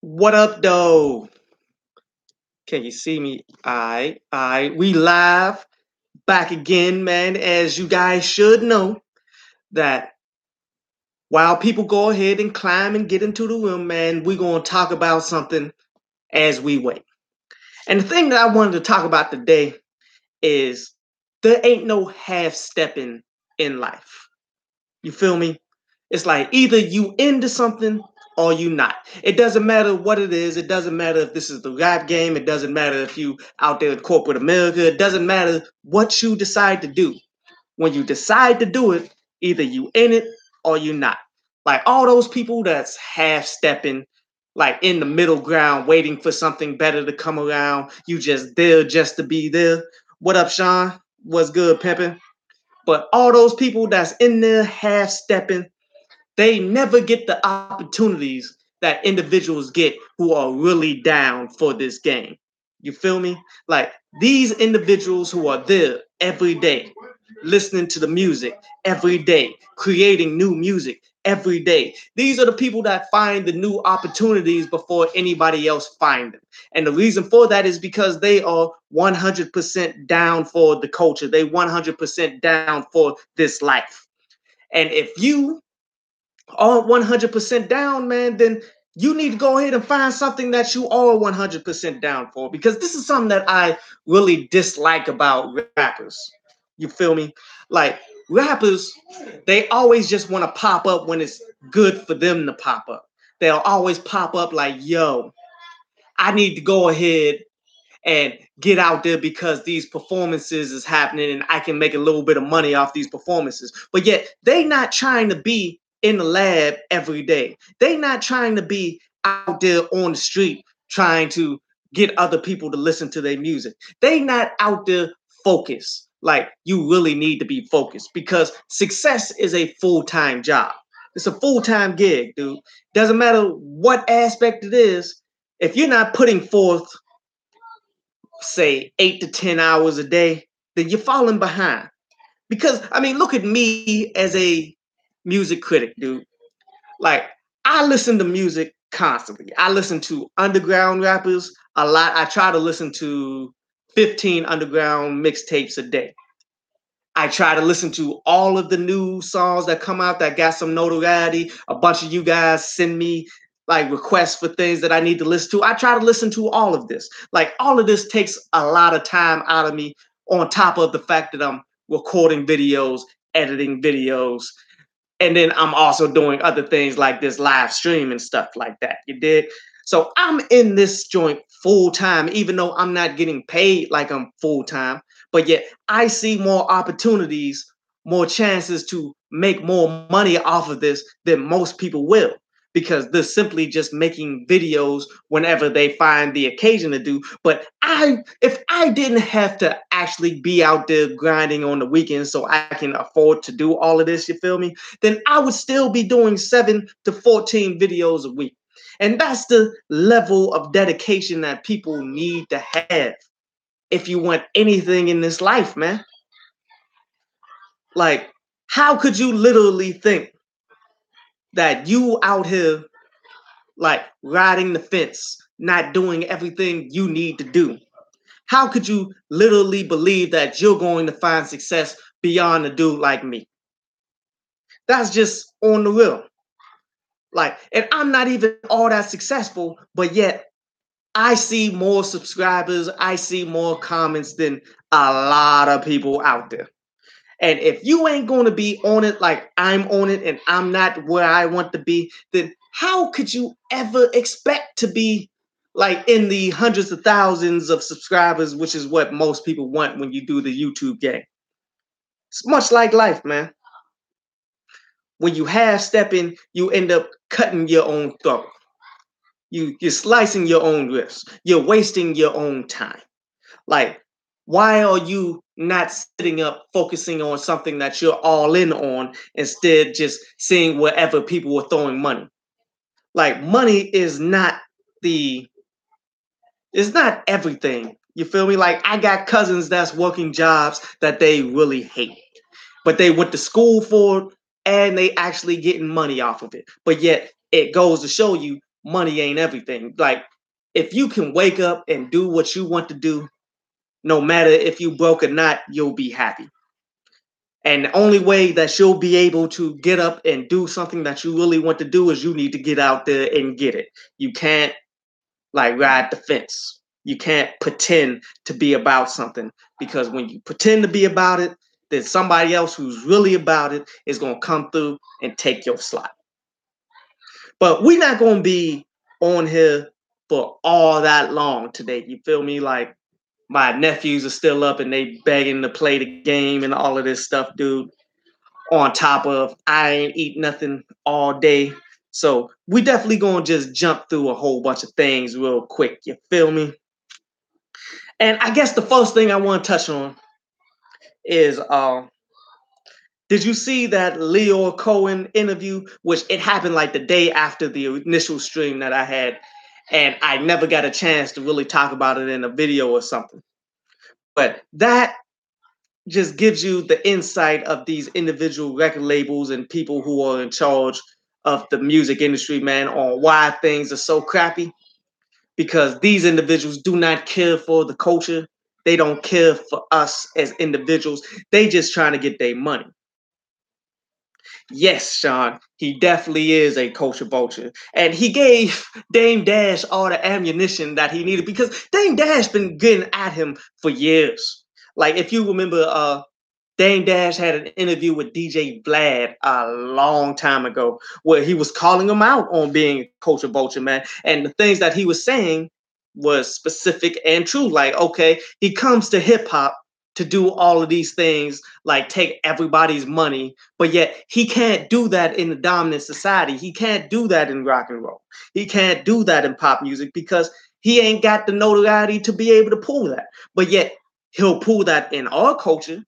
What up, though? Can you see me? We live back again, man. As you guys should know, that while people go ahead and climb and get into the room, man, we're gonna talk about something as we wait. And the thing that I wanted to talk about today is there ain't no half stepping in life. You feel me? It's like either you into something or you not. It doesn't matter what it is. It doesn't matter if this is the rap game. It doesn't matter if you out there in corporate America. It doesn't matter what you decide to do. When you decide to do it, either you in it or you not. Like all those people that's half stepping, like in the middle ground, waiting for something better to come around. You just there just to be there. What up, Sean? What's good, pimpin'? But all those people that's in there half stepping, they never get the opportunities that individuals get who are really down for this game. You feel me? Like these individuals who are there every day, listening to the music every day, creating new music every day. These are the people that find the new opportunities before anybody else find them. And the reason for that is because they are 100% down for the culture. They 100% down for this life. And if you are 100% down, man, then you need to go ahead and find something that you are 100% down for, because this is something that I really dislike about rappers. You feel me? Like rappers, they always just want to pop up when it's good for them to pop up. They'll always pop up like, yo, I need to go ahead and get out there because these performances is happening and I can make a little bit of money off these performances. But yet they not trying to be in the lab every day. They not trying to be out there on the street trying to get other people to listen to their music. They not out there focused. Like you really need to be focused because success is a full-time job. It's a full-time gig, dude. Doesn't matter what aspect it is. If you're not putting forth say 8 to 10 hours a day, then you're falling behind. Because I mean, look at me as a music critic, dude. Like I listen to music constantly. I listen to underground rappers a lot. I try to listen to 15 underground mixtapes a day. I try to listen to all of the new songs that come out that got some notoriety. A bunch of you guys send me like requests for things that I need to listen to. I try to listen to all of this. Like all of this takes a lot of time out of me, on top of the fact that I'm recording videos, editing videos, and then I'm also doing other things like this live stream and stuff like that. You did? So I'm in this joint full time, even though I'm not getting paid like I'm full time. But yet I see more opportunities, more chances to make more money off of this than most people will, because they're simply just making videos whenever they find the occasion to do. But if I didn't have to actually be out there grinding on the weekends so I can afford to do all of this, you feel me? Then I would still be doing 7 to 14 videos a week. And that's the level of dedication that people need to have if you want anything in this life, man. Like, how could you literally think that you out here like riding the fence, not doing everything you need to do? How could you literally believe that you're going to find success beyond a dude like me? That's just on the real. Like, and I'm not even all that successful, but yet I see more subscribers, I see more comments than a lot of people out there. And if you ain't going to be on it like I'm on it and I'm not where I want to be, then how could you ever expect to be like in the hundreds of thousands of subscribers, which is what most people want when you do the YouTube game? It's much like life, man. When you half stepping, you end up cutting your own throat. You're slicing your own wrists. You're wasting your own time. Like, why are you not sitting up focusing on something that you're all in on, instead just seeing wherever people are throwing money? Like, money is not the it's not everything. You feel me? Like, I got cousins that's working jobs that they really hate, but they went to school for it and they actually getting money off of it. But yet it goes to show you money ain't everything. Like, if you can wake up and do what you want to do, no matter if you broke or not, you'll be happy. And the only way that you'll be able to get up and do something that you really want to do is you need to get out there and get it. You can't like ride the fence. You can't pretend to be about something, because when you pretend to be about it, then somebody else who's really about it is going to come through and take your slot. But we're not going to be on here for all that long today. You feel me? Like, my nephews are still up and they begging to play the game and all of this stuff, dude. On top of I ain't eat nothing all day. So we definitely gonna just jump through a whole bunch of things real quick. You feel me? And I guess the first thing I want to touch on is did you see that Leo Cohen interview, which it happened like the day after the initial stream that I had, and I never got a chance to really talk about it in a video or something. But that just gives you the insight of these individual record labels and people who are in charge of the music industry, man, on why things are so crappy. Because these individuals do not care for the culture. They don't care for us as individuals. They just trying to get their money. Yes, Sean, he definitely is a culture vulture. And he gave Dame Dash all the ammunition that he needed, because Dame Dash been getting at him for years. Like, if you remember, Dame Dash had an interview with DJ Vlad a long time ago where he was calling him out on being a culture vulture, man. And the things that he was saying was specific and true. Like, okay, he comes to hip hop to do all of these things, like take everybody's money, but yet he can't do that in the dominant society. He can't do that in rock and roll. He can't do that in pop music because he ain't got the notoriety to be able to pull that. But yet he'll pull that in our culture.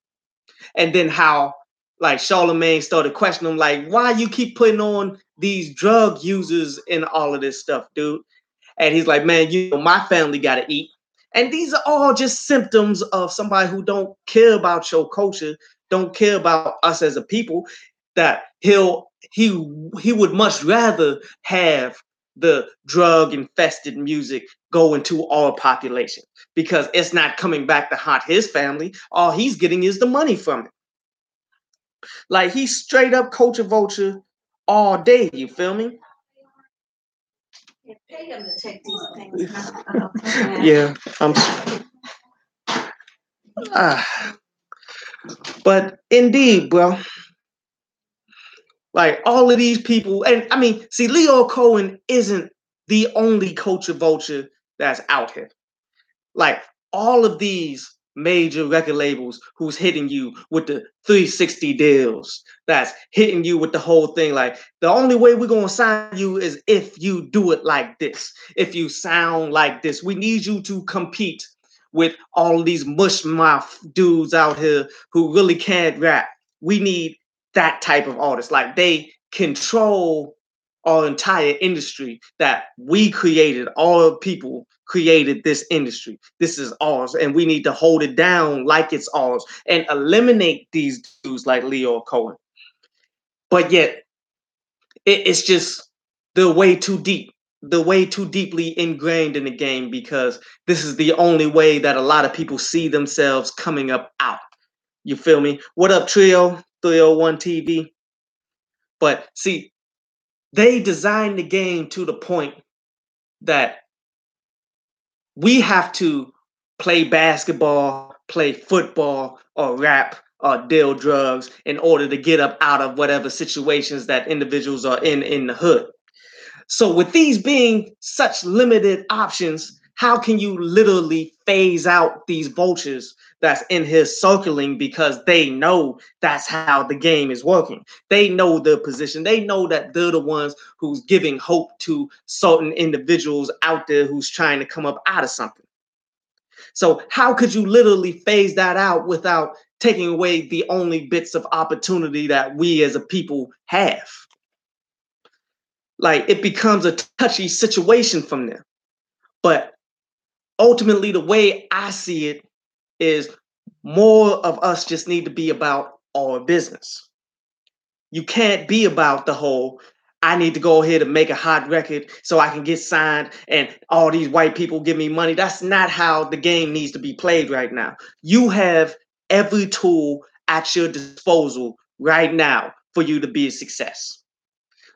And then how like Charlemagne started questioning him, like, why you keep putting on these drug users and all of this stuff, dude? And he's like, man, you know, my family got to eat. And these are all just symptoms of somebody who don't care about your culture, don't care about us as a people, that he would much rather have the drug infested music go into our population, because it's not coming back to haunt his family. All he's getting is the money from it. Like, he's straight up culture vulture all day. You feel me? Pay him to take these things. Yeah, I'm. But indeed, bro, like all of these people, and I mean, see, Leo Cohen isn't the only culture vulture that's out here. Like, all of these major record labels who's hitting you with the 360 deals, that's hitting you with the whole thing. Like, the only way we're going to sign you is if you do it like this, if you sound like this. We need you to compete with all of these mush mouth dudes out here who really can't rap. We need that type of artist. Like, they control our entire industry that we created. All people created this industry. This is ours, and we need to hold it down like it's ours and eliminate these dudes like Leo Cohen. But yet, it's just the way too deep, the way too deeply ingrained in the game, because this is the only way that a lot of people see themselves coming up out. You feel me? What up, Trio 301 TV? But see, they designed the game to the point that we have to play basketball, play football, or rap, or deal drugs in order to get up out of whatever situations that individuals are in the hood. So with these being such limited options, how can you literally phase out these vultures that's in here circling, because they know that's how the game is working? They know their position. They know that they're the ones who's giving hope to certain individuals out there who's trying to come up out of something. So how could you literally phase that out without taking away the only bits of opportunity that we as a people have? Like, it becomes a touchy situation from there. But ultimately, the way I see it is more of us just need to be about our business. You can't be about the whole, I need to go ahead and make a hot record so I can get signed and all these white people give me money. That's not how the game needs to be played right now. You have every tool at your disposal right now for you to be a success.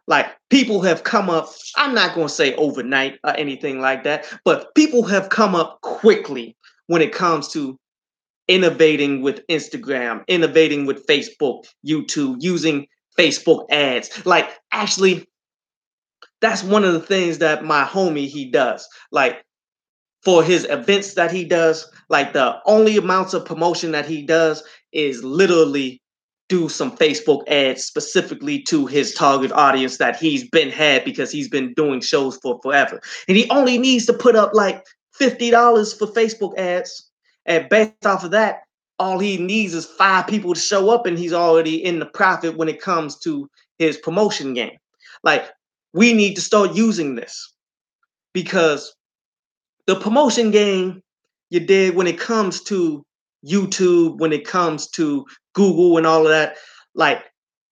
Like people have come up, I'm not going to say overnight or anything like that, but people have come up quickly when it comes to innovating with Instagram, innovating with Facebook, YouTube, using Facebook ads. Like actually, that's one of the things that my homie he does. Like for his events that he does, like the only amounts of promotion that he does is literally do some Facebook ads specifically to his target audience that he's been had because he's been doing shows for forever. And he only needs to put up like $50 for Facebook ads. And based off of that, all he needs is 5 people to show up and he's already in the profit when it comes to his promotion game. Like we need to start using this because the promotion game you did when it comes to YouTube, when it comes to Google and all of that, like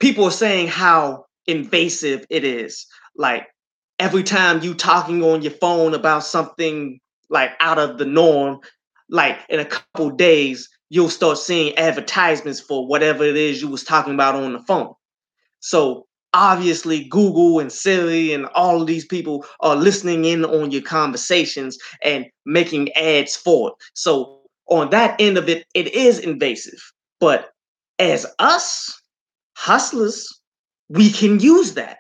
people are saying how invasive it is. Like every time you talking on your phone about something like out of the norm, like in a couple days, you'll start seeing advertisements for whatever it is you was talking about on the phone. So obviously Google and Siri and all of these people are listening in on your conversations and making ads for it. So on that end of it, it is invasive. But as us hustlers, we can use that.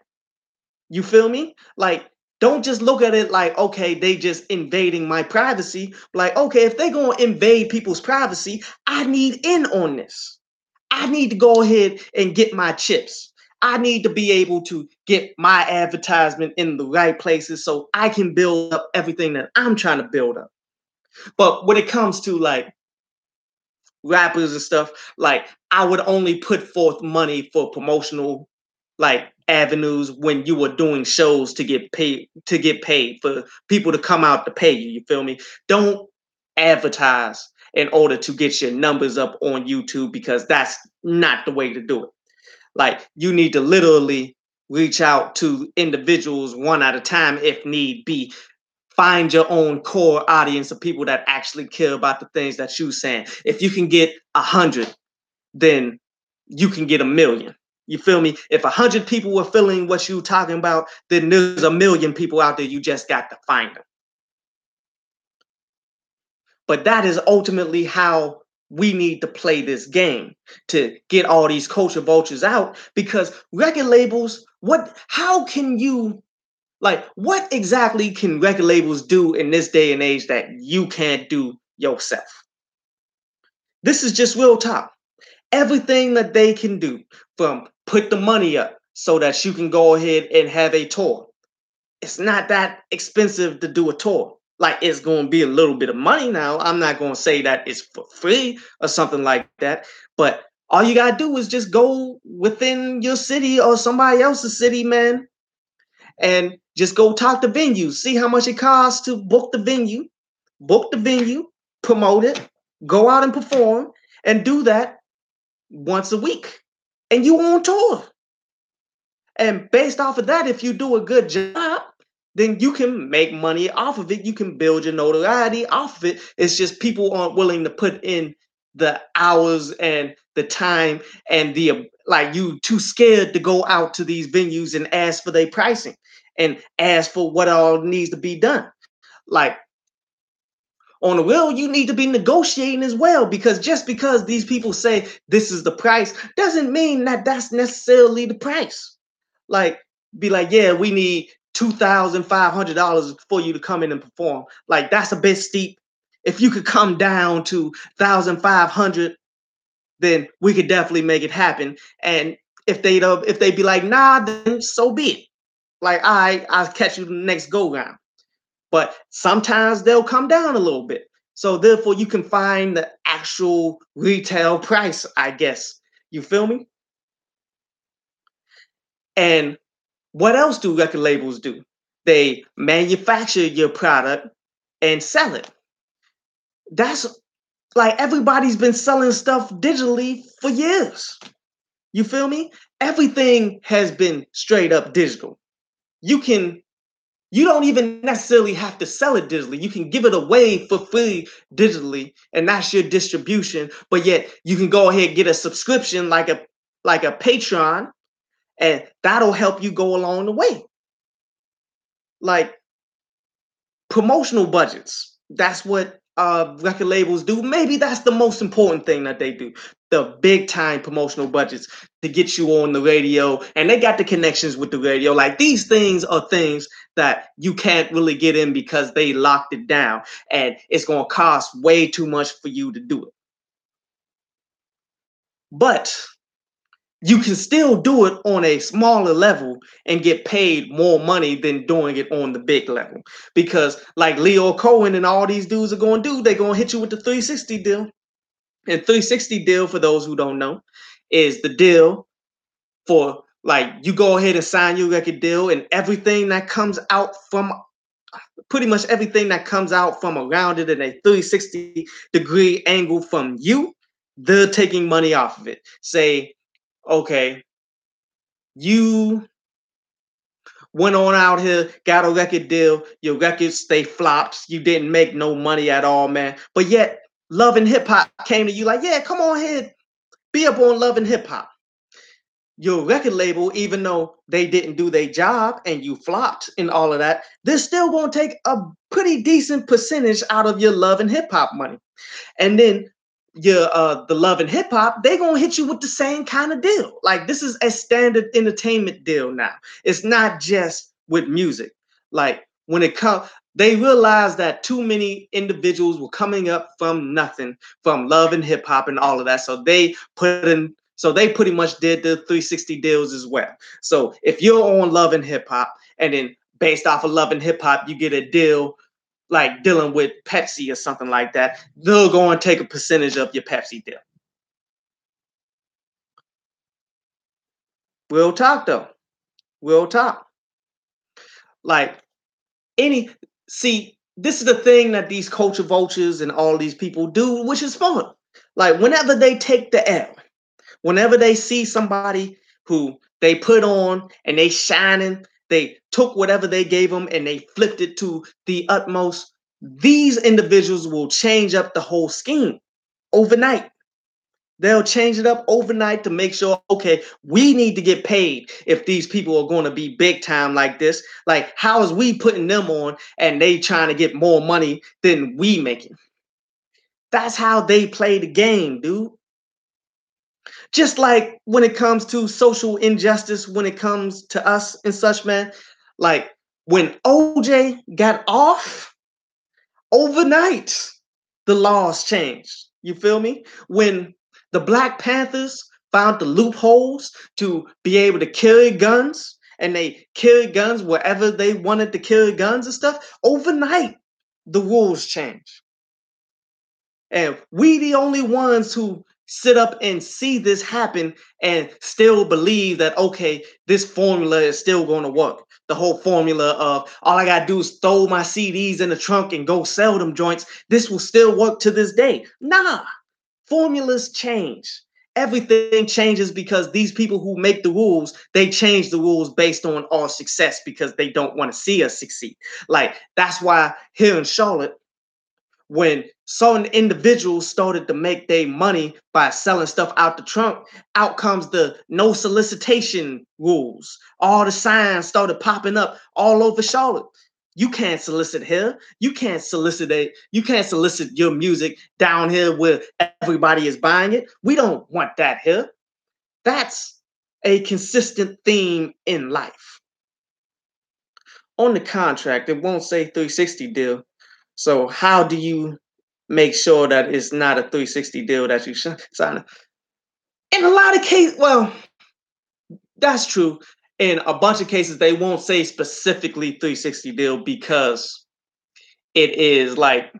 You feel me? Like, don't just look at it like, okay, they just invading my privacy. Like, okay, if they gonna invade people's privacy, I need in on this. I need to go ahead and get my chips. I need to be able to get my advertisement in the right places so I can build up everything that I'm trying to build up. But when it comes to like rappers and stuff, like I would only put forth money for promotional like avenues when you were doing shows to get paid for people to come out to pay you. You feel me? Don't advertise in order to get your numbers up on YouTube because that's not the way to do it. Like you need to literally reach out to individuals one at a time if need be. Find your own core audience of people that actually care about the things that you're saying. If you can get 100, then you can get 1,000,000. You feel me? If 100 people were feeling what you're talking about, then there's 1,000,000 people out there. You just got to find them. But that is ultimately how we need to play this game to get all these culture vultures out because record labels, how can you, like, what exactly can record labels do in this day and age that you can't do yourself? This is just real talk. Everything that they can do from put the money up so that you can go ahead and have a tour. It's not that expensive to do a tour. Like it's going to be a little bit of money now. I'm not going to say that it's for free or something like that, but all you got to do is just go within your city or somebody else's city, man, and just go talk to venues, see how much it costs to book the venue, promote it, go out and perform, and do that once a week. And you on tour. And based off of that, if you do a good job, then you can make money off of it. You can build your notoriety off of it. It's just people aren't willing to put in the hours and the time and the like you too scared to go out to these venues and ask for their pricing and ask for what all needs to be done. Like on the real, you need to be negotiating as well because just because these people say this is the price doesn't mean that that's necessarily the price. Like, be like, yeah, we need $2,500 for you to come in and perform. Like, that's a bit steep. If you could come down to 1,500, then we could definitely make it happen. And if they be like, nah, then so be it. Like, I'll catch you the next go round. But sometimes they'll come down a little bit. So therefore, you can find the actual retail price, I guess. You feel me? And what else do record labels do? They manufacture your product and sell it. That's like everybody's been selling stuff digitally for years. You feel me? Everything has been straight up digital. you can you don't even necessarily have to sell it digitally. You can give it away for free digitally, and that's your distribution. But yet you can go ahead and get a subscription like a Patreon, and that'll help you go along the way. Like promotional budgets. That's what record labels do. Maybe that's the most important thing that they do. The big time promotional budgets to get you on the radio, and they got the connections with the radio. Like these things are things that you can't really get in because they locked it down, and it's going to cost way too much for you to do it. But you can still do it on a smaller level and get paid more money than doing it on the big level. Because like Leo Cohen and all these dudes are going to do, they're going to hit you with the 360 deal. And 360 deal, for those who don't know, is the deal for like you go ahead and sign your record deal, and everything that comes out from pretty much everything that comes out from around it in a 360-degree angle from you, they're taking money off of it. Say, okay, you went on out here, got a record deal, your records they flopped, you didn't make no money at all, man. But yet, Love and Hip Hop came to you like, yeah, come on ahead, be up on Love and Hip Hop. Your record label, even though they didn't do their job and you flopped and all of that, they're still going to take a pretty decent percentage out of your Love and Hip Hop money. And then your the Love and Hip Hop, they gonna hit you with the same kind of deal. Like this is a standard entertainment deal now. It's not just with music. Like when it comes, they realized that too many individuals were coming up from nothing, from Love and Hip Hop and all of that. So they pretty much did the 360 deals as well. So if you're on Love and Hip Hop, and then based off of Love and Hip Hop, you get a deal like dealing with Pepsi or something like that, they'll go and take a percentage of your Pepsi deal. Real talk though. Real talk. Like any see, this is the thing that these culture vultures and all these people do, which is fun. Like whenever they take the L, whenever they see somebody who they put on and they shining, they took whatever they gave them and they flipped it to the utmost. These individuals will change up the whole scheme overnight. They'll change it up overnight to make sure, okay, we need to get paid if these people are going to be big time like this. Like, how is we putting them on and they trying to get more money than we making? That's how they play the game, dude. Just like when it comes to social injustice, when it comes to us and such, man, like when OJ got off overnight, the laws changed. You feel me? When the Black Panthers found the loopholes to be able to carry guns, and they carried guns wherever they wanted to carry guns and stuff, overnight, the rules changed. And we the only ones who sit up and see this happen and still believe that, okay, this formula is still going to work. The whole formula of all I got to do is throw my CDs in the trunk and go sell them joints. This will still work to this day. Nah, formulas change. Everything changes because these people who make the rules, they change the rules based on our success because they don't want to see us succeed. Like, that's why here in Charlotte, when certain individuals started to make their money by selling stuff out the trunk, out comes the no solicitation rules. All the signs started popping up all over Charlotte. You can't solicit here. You can't solicit your music down here where everybody is buying it. We don't want that here. That's a consistent theme in life. On the contract, it won't say 360 deal. So how do you make sure that it's not a 360 deal that you sign? In a lot of cases, well, that's true. In a bunch of cases, they won't say specifically 360 deal because it is like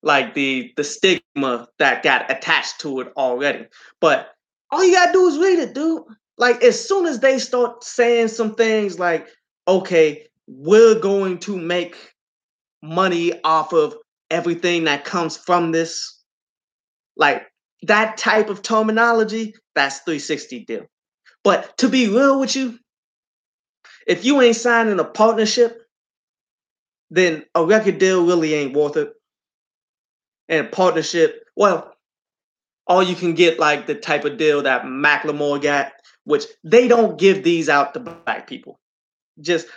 the stigma that got attached to it already. But all you gotta do is read it, dude. Like as soon as they start saying some things like, okay, we're going to make money off of everything that comes from this, like that type of terminology, that's 360 deal. But to be real with you, If you ain't signing a partnership, then a record deal really ain't worth it. And partnership, well, or you can get like the type of deal that Macklemore got, which they don't give these out to black people.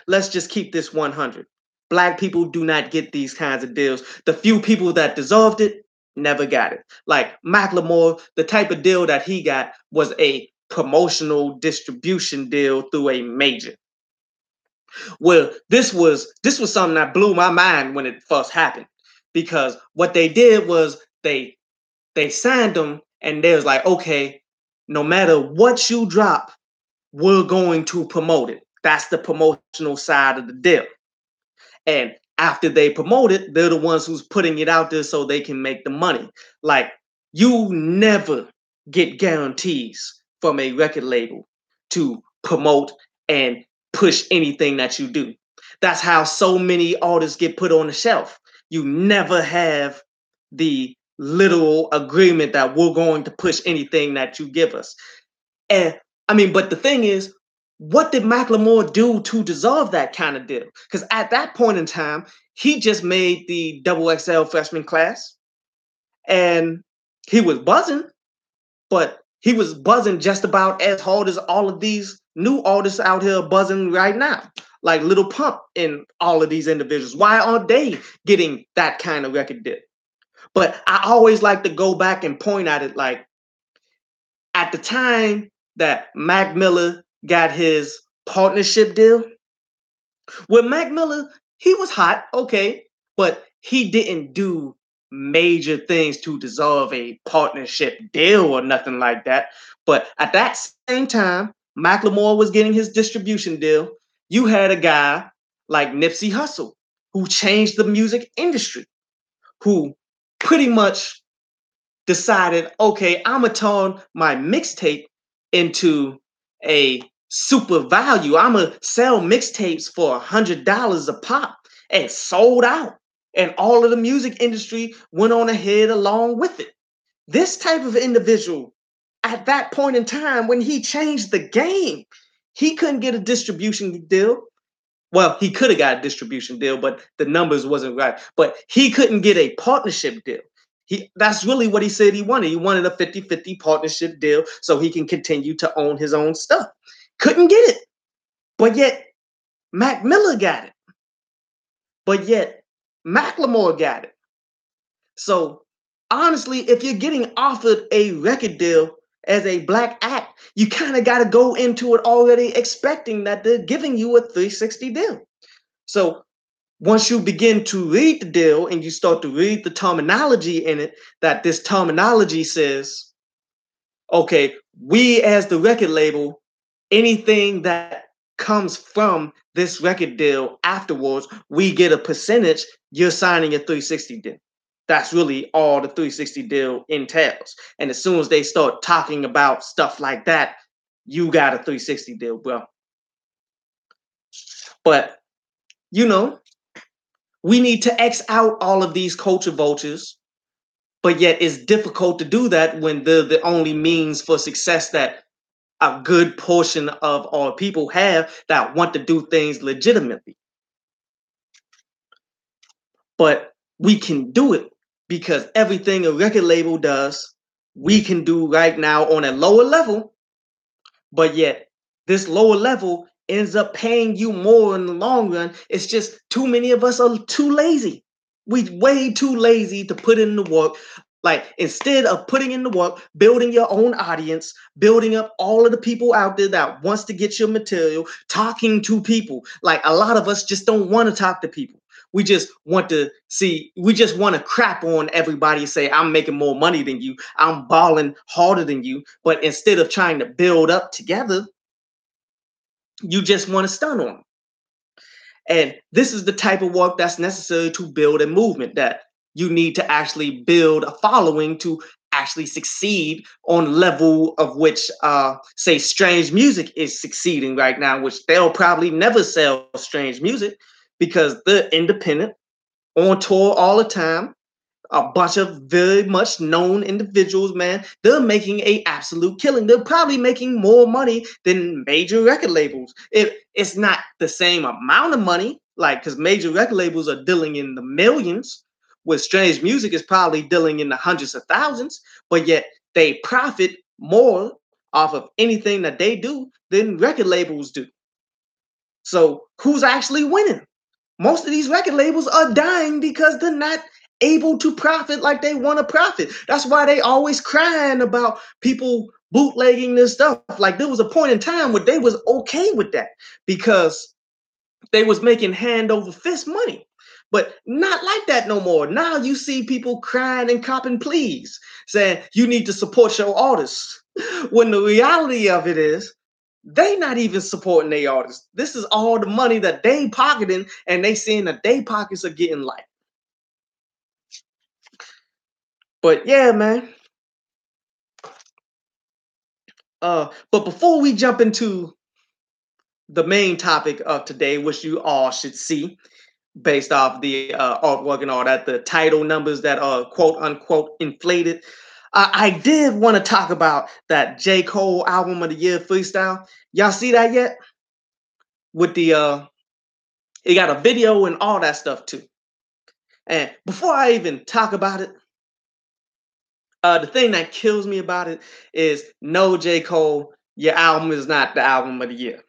Let's just keep this 100. Black people do not get these kinds of deals. The few people that deserved it never got it. Like Macklemore, the type of deal that he got was a promotional distribution deal through a major. Well, this was something that blew my mind when it first happened, because what they did was they signed them and they was like, okay, no matter what you drop, we're going to promote it. That's the promotional side of the deal. And after they promote it, they're the ones who's putting it out there so they can make the money. Like, you never get guarantees from a record label to promote and push anything that you do. That's how so many artists get put on the shelf. You never have the literal agreement that we're going to push anything that you give us. And I mean, but the thing is, what did Macklemore do to deserve that kind of deal? Because at that point in time, he just made the double XL freshman class and he was buzzing, but he was buzzing just about as hard as all of these new artists out here buzzing right now, like Little Pump and all of these individuals. Why aren't they getting that kind of record deal? But I always like to go back and point at it like, at the time that Mac Miller got his partnership deal, with Mac Miller, he was hot, okay, but he didn't do major things to deserve a partnership deal or nothing like that. But at that same time, Macklemore was getting his distribution deal. You had a guy like Nipsey Hussle who changed the music industry, who pretty much decided, okay, I'm gonna turn my mixtape into a super value. I'm gonna sell mixtapes for $100 a pop, and sold out. And all of the music industry went on ahead along with it. This type of individual, at that point in time, when he changed the game, he couldn't get a distribution deal. Well, he could have got a distribution deal, but the numbers wasn't right. But he couldn't get a partnership deal. That's really what he said he wanted. He wanted a 50-50 partnership deal so he can continue to own his own stuff. Couldn't get it. But yet Mac Miller got it. But yet Macklemore got it. So honestly, if you're getting offered a record deal as a black act, you kind of got to go into it already expecting that they're giving you a 360 deal. So once you begin to read the deal and you start to read the terminology in it, that this terminology says, okay, we as the record label, anything that comes from this record deal afterwards, we get a percentage, you're signing a 360 deal. That's really all the 360 deal entails. And as soon as they start talking about stuff like that, you got a 360 deal, bro. But, you know, we need to X out all of these culture vultures, but yet it's difficult to do that when they're the only means for success that a good portion of our people have that want to do things legitimately. But we can do it because everything a record label does, we can do right now on a lower level, but yet this lower level ends up paying you more in the long run. It's just too many of us are too lazy. We way too lazy to put in the work. Like, instead of putting in the work, building your own audience, building up all of the people out there that wants to get your material, talking to people. Like, a lot of us just don't want to talk to people. We just want to crap on everybody and say, I'm making more money than you. I'm balling harder than you. But instead of trying to build up together, you just want to stun on them. And this is the type of work that's necessary to build a movement, that you need to actually build a following to actually succeed on level of which, say, Strange Music is succeeding right now, which they'll probably never sell Strange Music because they're independent, on tour all the time, a bunch of very much known individuals, man. They're making a absolute killing. They're probably making more money than major record labels. It's not the same amount of money, like because major record labels are dealing in the millions, with Strange Music is probably dealing in the hundreds of thousands, but yet they profit more off of anything that they do than record labels do. So who's actually winning? Most of these record labels are dying because they're not able to profit like they want to profit. That's why they always crying about people bootlegging this stuff. Like there was a point in time where they was okay with that because they was making hand over fist money. But not like that no more. Now you see people crying and copping pleas, saying you need to support your artists. When the reality of it is, they not even supporting their artists. This is all the money that they pocketing, and they seeing that they pockets are getting light. But yeah, man. But before we jump into the main topic of today, which you all should see, based off the artwork and all that, the title numbers that are quote unquote inflated. I did want to talk about that J. Cole album of the year freestyle. Y'all see that yet? With the it got a video and all that stuff too. And before I even talk about it, the thing that kills me about it is no, J. Cole, your album is not the album of the year.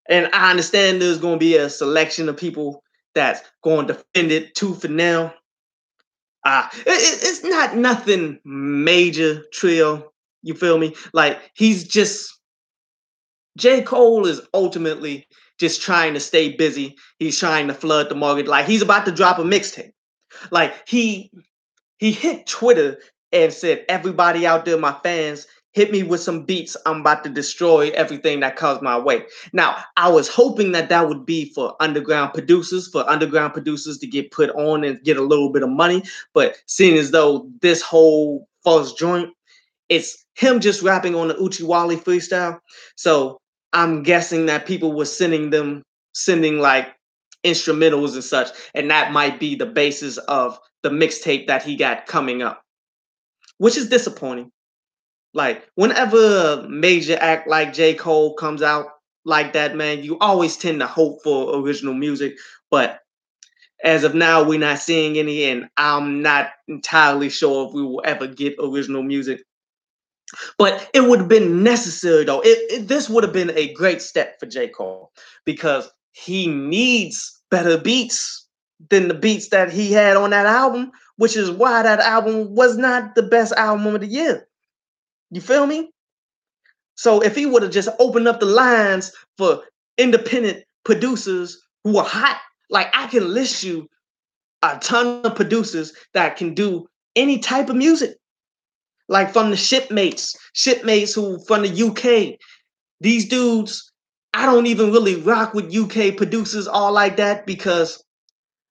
And I understand there's going to be a selection of people that's going to defend it tooth and nail. It's not nothing major, Trill. You feel me? Like he's just J. Cole is ultimately just trying to stay busy. He's trying to flood the market. Like he's about to drop a mixtape. Like he hit Twitter and said, "Everybody out there, my fans, hit me with some beats. I'm about to destroy everything that comes my way." Now, I was hoping that that would be for underground producers to get put on and get a little bit of money. But seeing as though this whole first joint, it's him just rapping on the Uchiwali freestyle. So I'm guessing that people were sending like instrumentals and such, and that might be the basis of the mixtape that he got coming up, which is disappointing. Like whenever a major act like J. Cole comes out like that, man, you always tend to hope for original music, but as of now, we're not seeing any, and I'm not entirely sure if we will ever get original music. But it would have been necessary, though. This would have been a great step for J. Cole because he needs better beats than the beats that he had on that album, which is why that album was not the best album of the year. You feel me? So if he would have just opened up the lines for independent producers who are hot, like I can list you a ton of producers that can do any type of music, like from the shipmates who from the UK. These dudes, I don't even really rock with UK producers all like that because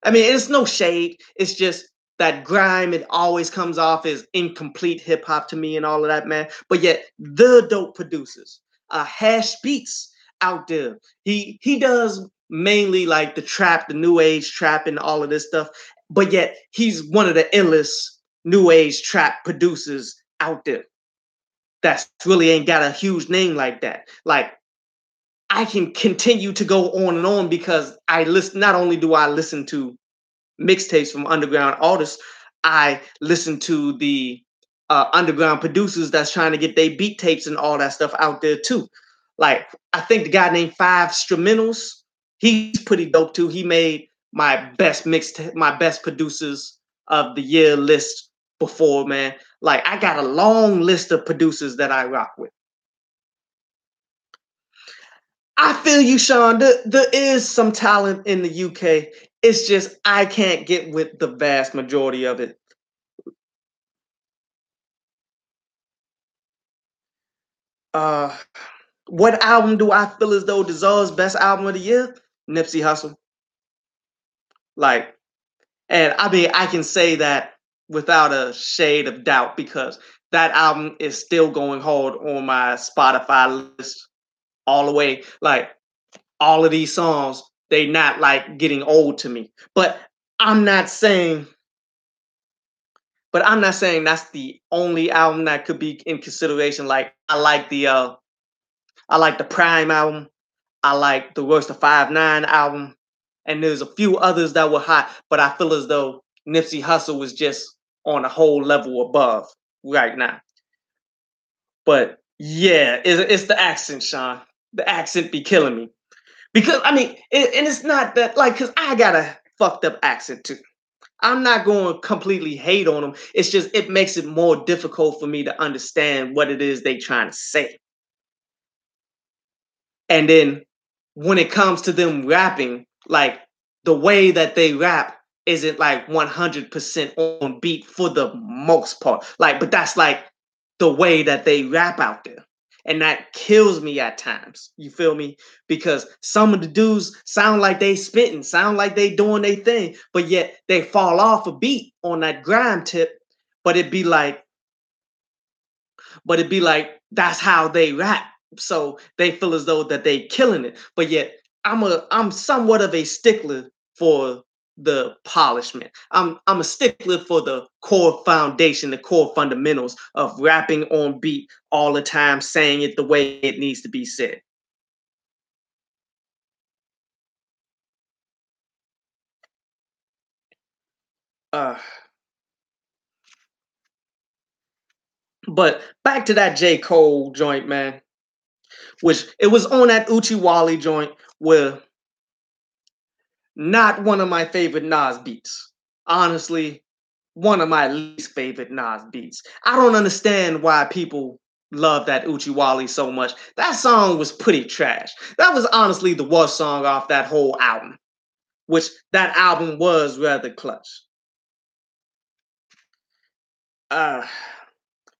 I mean it's no shade. It's just that grime, it always comes off as incomplete hip hop to me and all of that, man. But yet the dope producers, Hash Beats out there. He does mainly like the trap, the new age trap, and all of this stuff. But yet he's one of the illest new age trap producers out there. That really ain't got a huge name like that. Like I can continue to go on and on because I listen. Not only do I listen to mixtapes from underground artists, I listen to the underground producers that's trying to get their beat tapes and all that stuff out there too. Like I think the guy named Five Instrumentals, he's pretty dope too. He made my best producers of the year list before, man. Like I got a long list of producers that I rock with. I feel you, Sean. There is some talent in the UK. It's just I can't get with the vast majority of it. Uh, what album do I feel as though deserves best album of the year? Nipsey Hussle. Like, and I mean, I can say that without a shade of doubt because that album is still going hard on my Spotify list all the way. Like, all of these songs, they not like getting old to me. But I'm not saying But I'm not saying that's the only album that could be in consideration. Like I like the Prime album. I like the Royce da 5'9" album, and there's a few others that were hot. But I feel as though Nipsey Hussle was just on a whole level above right now. But yeah, it's the accent, Sean. The accent be killing me because I mean, and it's not that like because I got a fucked up accent too. I'm not going to completely hate on them. It's just it makes it more difficult for me to understand what it is they trying to say. And then when it comes to them rapping, like the way that they rap isn't like 100% on beat for the most part. Like, but that's like the way that they rap out there. And that kills me at times. You feel me? Because some of the dudes sound like they spitting, sound like they doing their thing, but yet they fall off a beat on that grime tip. But it'd be like that's how they rap. So they feel as though that they killing it. But yet I'm somewhat of a stickler for the polishment. I'm a stickler for the core foundation, the core fundamentals of rapping on beat all the time, saying it the way it needs to be said. Uh, but back to that J. Cole joint, man, which it was on that Uchi Wally joint where not one of my favorite Nas beats. Honestly, one of my least favorite Nas beats. I don't understand why people love that Uchi Wally so much. That song was pretty trash. That was honestly the worst song off that whole album, which that album was rather clutch. Uh,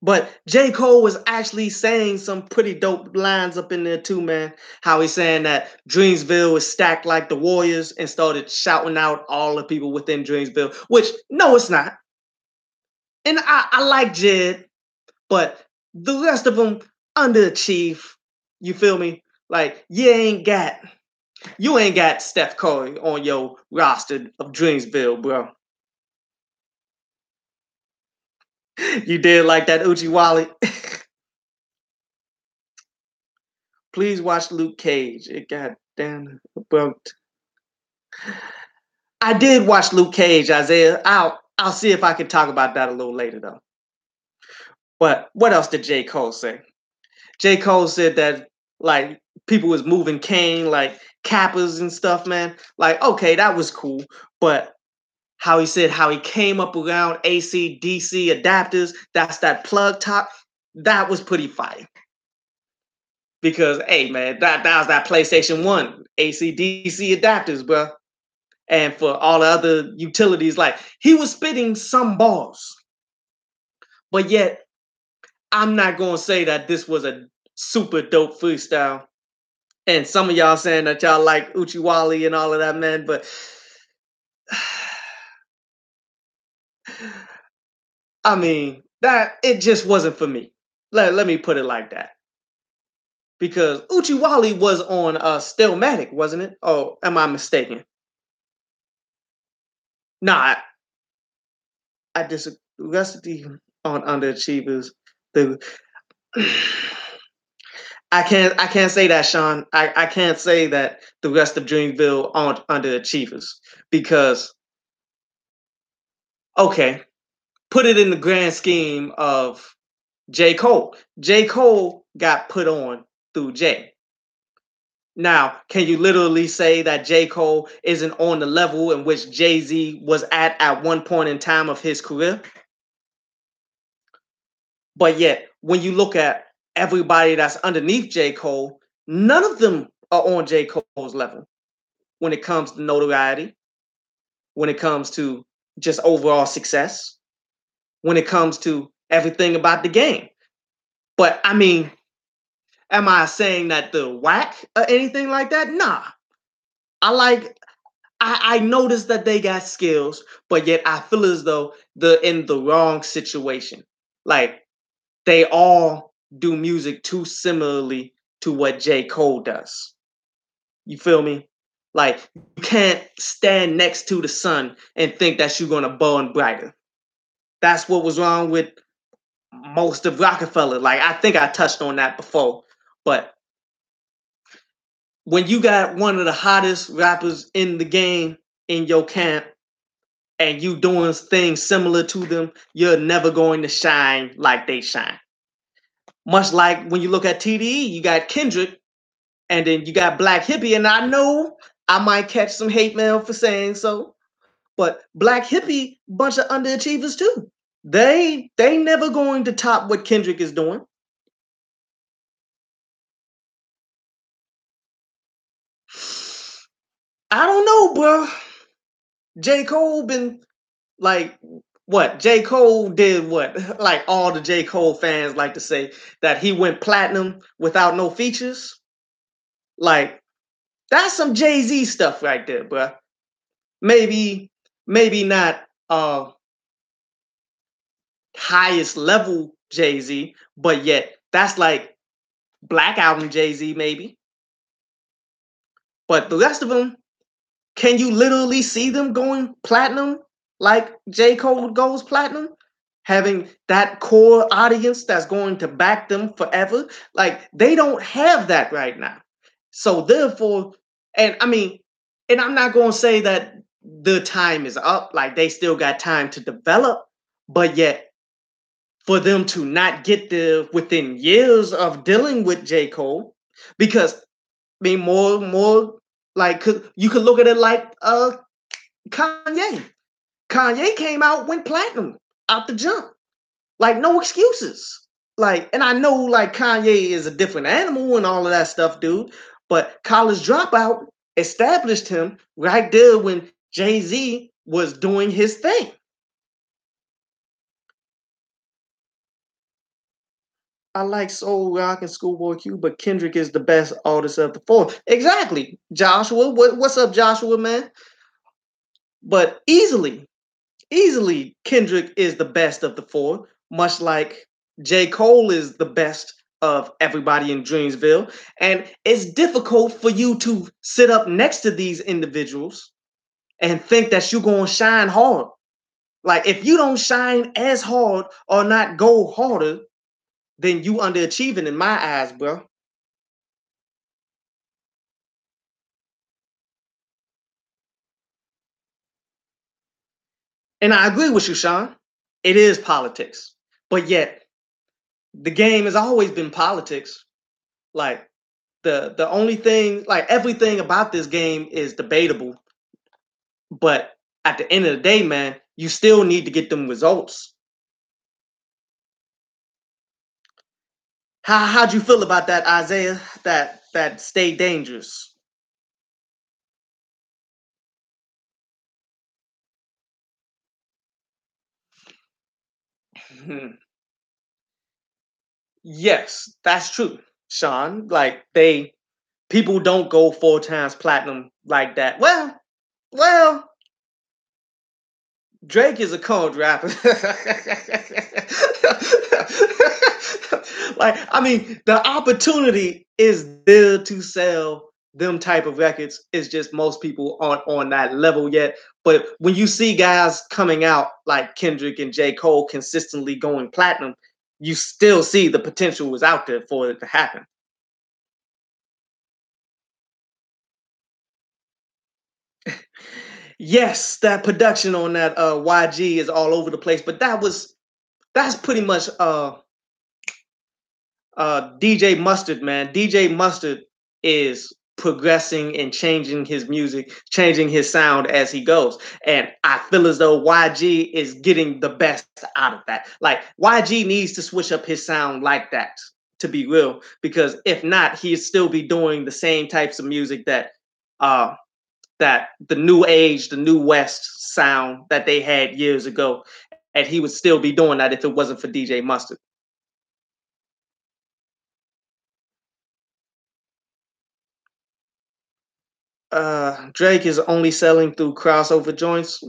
but J. Cole was actually saying some pretty dope lines up in there too, man. How he's saying that Dreamsville is stacked like the Warriors and started shouting out all the people within Dreamsville, which no, it's not. And I like Jed, but the rest of them underachieve. You feel me? Like you ain't got Steph Curry on your roster of Dreamsville, bro. You did like that Uchi Wally. Please watch Luke Cage. It got damn bro. I did watch Luke Cage, Isaiah. I'll see if I can talk about that a little later though. But what else did J. Cole say? J. Cole said that like people was moving cane like kappas and stuff, man. Like, okay, that was cool. But how he said how he came up around AC DC adapters, that's that plug top, that was pretty fire. Because hey man, that was that PlayStation 1 AC DC adapters, bro. And for all the other utilities, like he was spitting some balls. But yet, I'm not gonna say that this was a super dope freestyle. And some of y'all saying that y'all like Uchiwali and all of that, man, but I mean, that it just wasn't for me. Let me put it like that. Because Uchiwali was on Stillmatic, wasn't it? Oh, am I mistaken? Nah, I disagree. Recipe on Underachievers. The I can't say that, Sean. I can't say that the rest of Dreamville aren't underachievers because okay, put it in the grand scheme of J. Cole. J. Cole got put on through Jay. Now, can you literally say that J. Cole isn't on the level in which Jay-Z was at one point in time of his career? But yet, when you look at everybody that's underneath J. Cole, none of them are on J. Cole's level when it comes to notoriety, when it comes to just overall success, when it comes to everything about the game. But I mean, am I saying that the whack or anything like that? Nah. I like I noticed that they got skills, but yet I feel as though they're in the wrong situation. Like they all do music too similarly to what J. Cole does. You feel me? Like you can't stand next to the sun and think that you're gonna burn brighter. That's what was wrong with most of Rockefeller. Like I think I touched on that before, but when you got one of the hottest rappers in the game in your camp and you doing things similar to them, you're never going to shine like they shine. Much like when you look at TDE, you got Kendrick and then you got Black Hippie, and I know I might catch some hate mail for saying so, but Black Hippie, bunch of underachievers too. They never going to top what Kendrick is doing. I don't know, bro. J. Cole been like what? J. Cole did what? Like all the J. Cole fans like to say that he went platinum without no features. Like that's some Jay-Z stuff right there, bro. Maybe, maybe not highest level Jay-Z, but yet that's like Black Album Jay-Z, maybe. But the rest of them, can you literally see them going platinum like J. Cole goes platinum? Having that core audience that's going to back them forever? Like, they don't have that right now. So, therefore, and I mean, and I'm not going to say that the time is up, like, they still got time to develop, but yet, for them to not get there within years of dealing with J. Cole, because I mean, more like you could look at it like Kanye. Kanye came out, went platinum out the jump, like no excuses. Like, and I know like Kanye is a different animal and all of that stuff, dude. But College Dropout established him right there when Jay-Z was doing his thing. I like Soul Rock and Schoolboy Q, but Kendrick is the best artist of the four. Exactly, Joshua. What's up, Joshua, man? But easily, Kendrick is the best of the four, much like J. Cole is the best of everybody in Dreamsville. And it's difficult for you to sit up next to these individuals and think that you're going to shine hard. Like, if you don't shine as hard or not go harder, then you underachieving in my eyes, bro. And I agree with you, Sean. It is politics. But yet, the game has always been politics. Like, the only thing, like everything about this game is debatable, but at the end of the day, man, you still need to get them results. How'd you feel about that, Isaiah? That stay dangerous. Yes, that's true, Sean. Like they people don't go 4 times platinum like that. Well, Drake is a cold rapper. Like, I mean, the opportunity is there to sell them type of records. It's just most people aren't on that level yet. But when you see guys coming out like Kendrick and J. Cole consistently going platinum, you still see the potential is out there for it to happen. Yes, that production on that YG is all over the place, but that's pretty much DJ Mustard, man. DJ Mustard is progressing and changing his music, changing his sound as he goes. And I feel as though YG is getting the best out of that. Like YG needs to switch up his sound like that, to be real, because if not, he'd still be doing the same types of music uh that the new age, the new west sound that they had years ago. And he would still be doing that if it wasn't for DJ Mustard. Drake is only selling through crossover joints.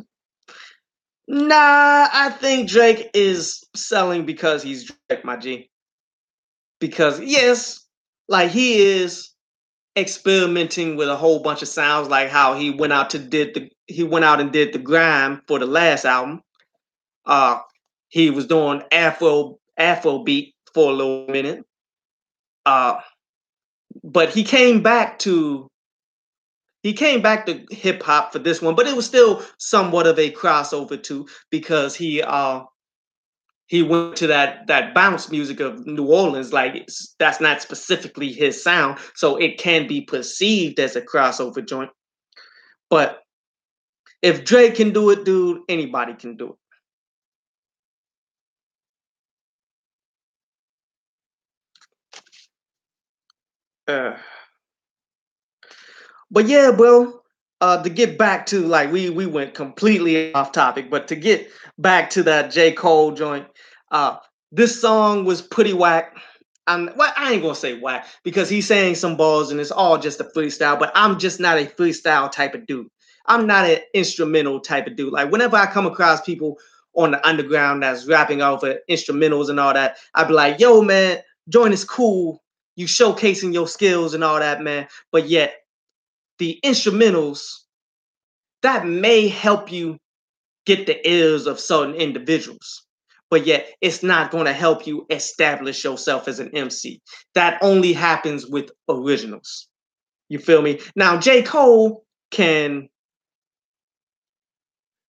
Nah, I think Drake is selling because he's Drake, my G. Because yes, like he is experimenting with a whole bunch of sounds, like how he went out and did the grime for the last album. Uh, He was doing Afrobeat for a little minute. Uh, but he came back to hip hop for this one, but it was still somewhat of a crossover too, because he went to that bounce music of New Orleans. Like that's not specifically his sound, so it can be perceived as a crossover joint. But if Drake can do it, dude, anybody can do it. But yeah, bro. To get back to like we went completely off topic, but to get back to that J. Cole joint, uh, this song was pretty whack. I ain't gonna say whack because he's saying some balls and it's all just a freestyle. But I'm just not a freestyle type of dude. I'm not an instrumental type of dude. Like whenever I come across people on the underground that's rapping over instrumentals and all that, I'd be like, "Yo, man, joint is cool. You showcasing your skills and all that, man." But yet the instrumentals that may help you get the ears of certain individuals, but yet it's not going to help you establish yourself as an MC. That only happens with originals. You feel me? Now can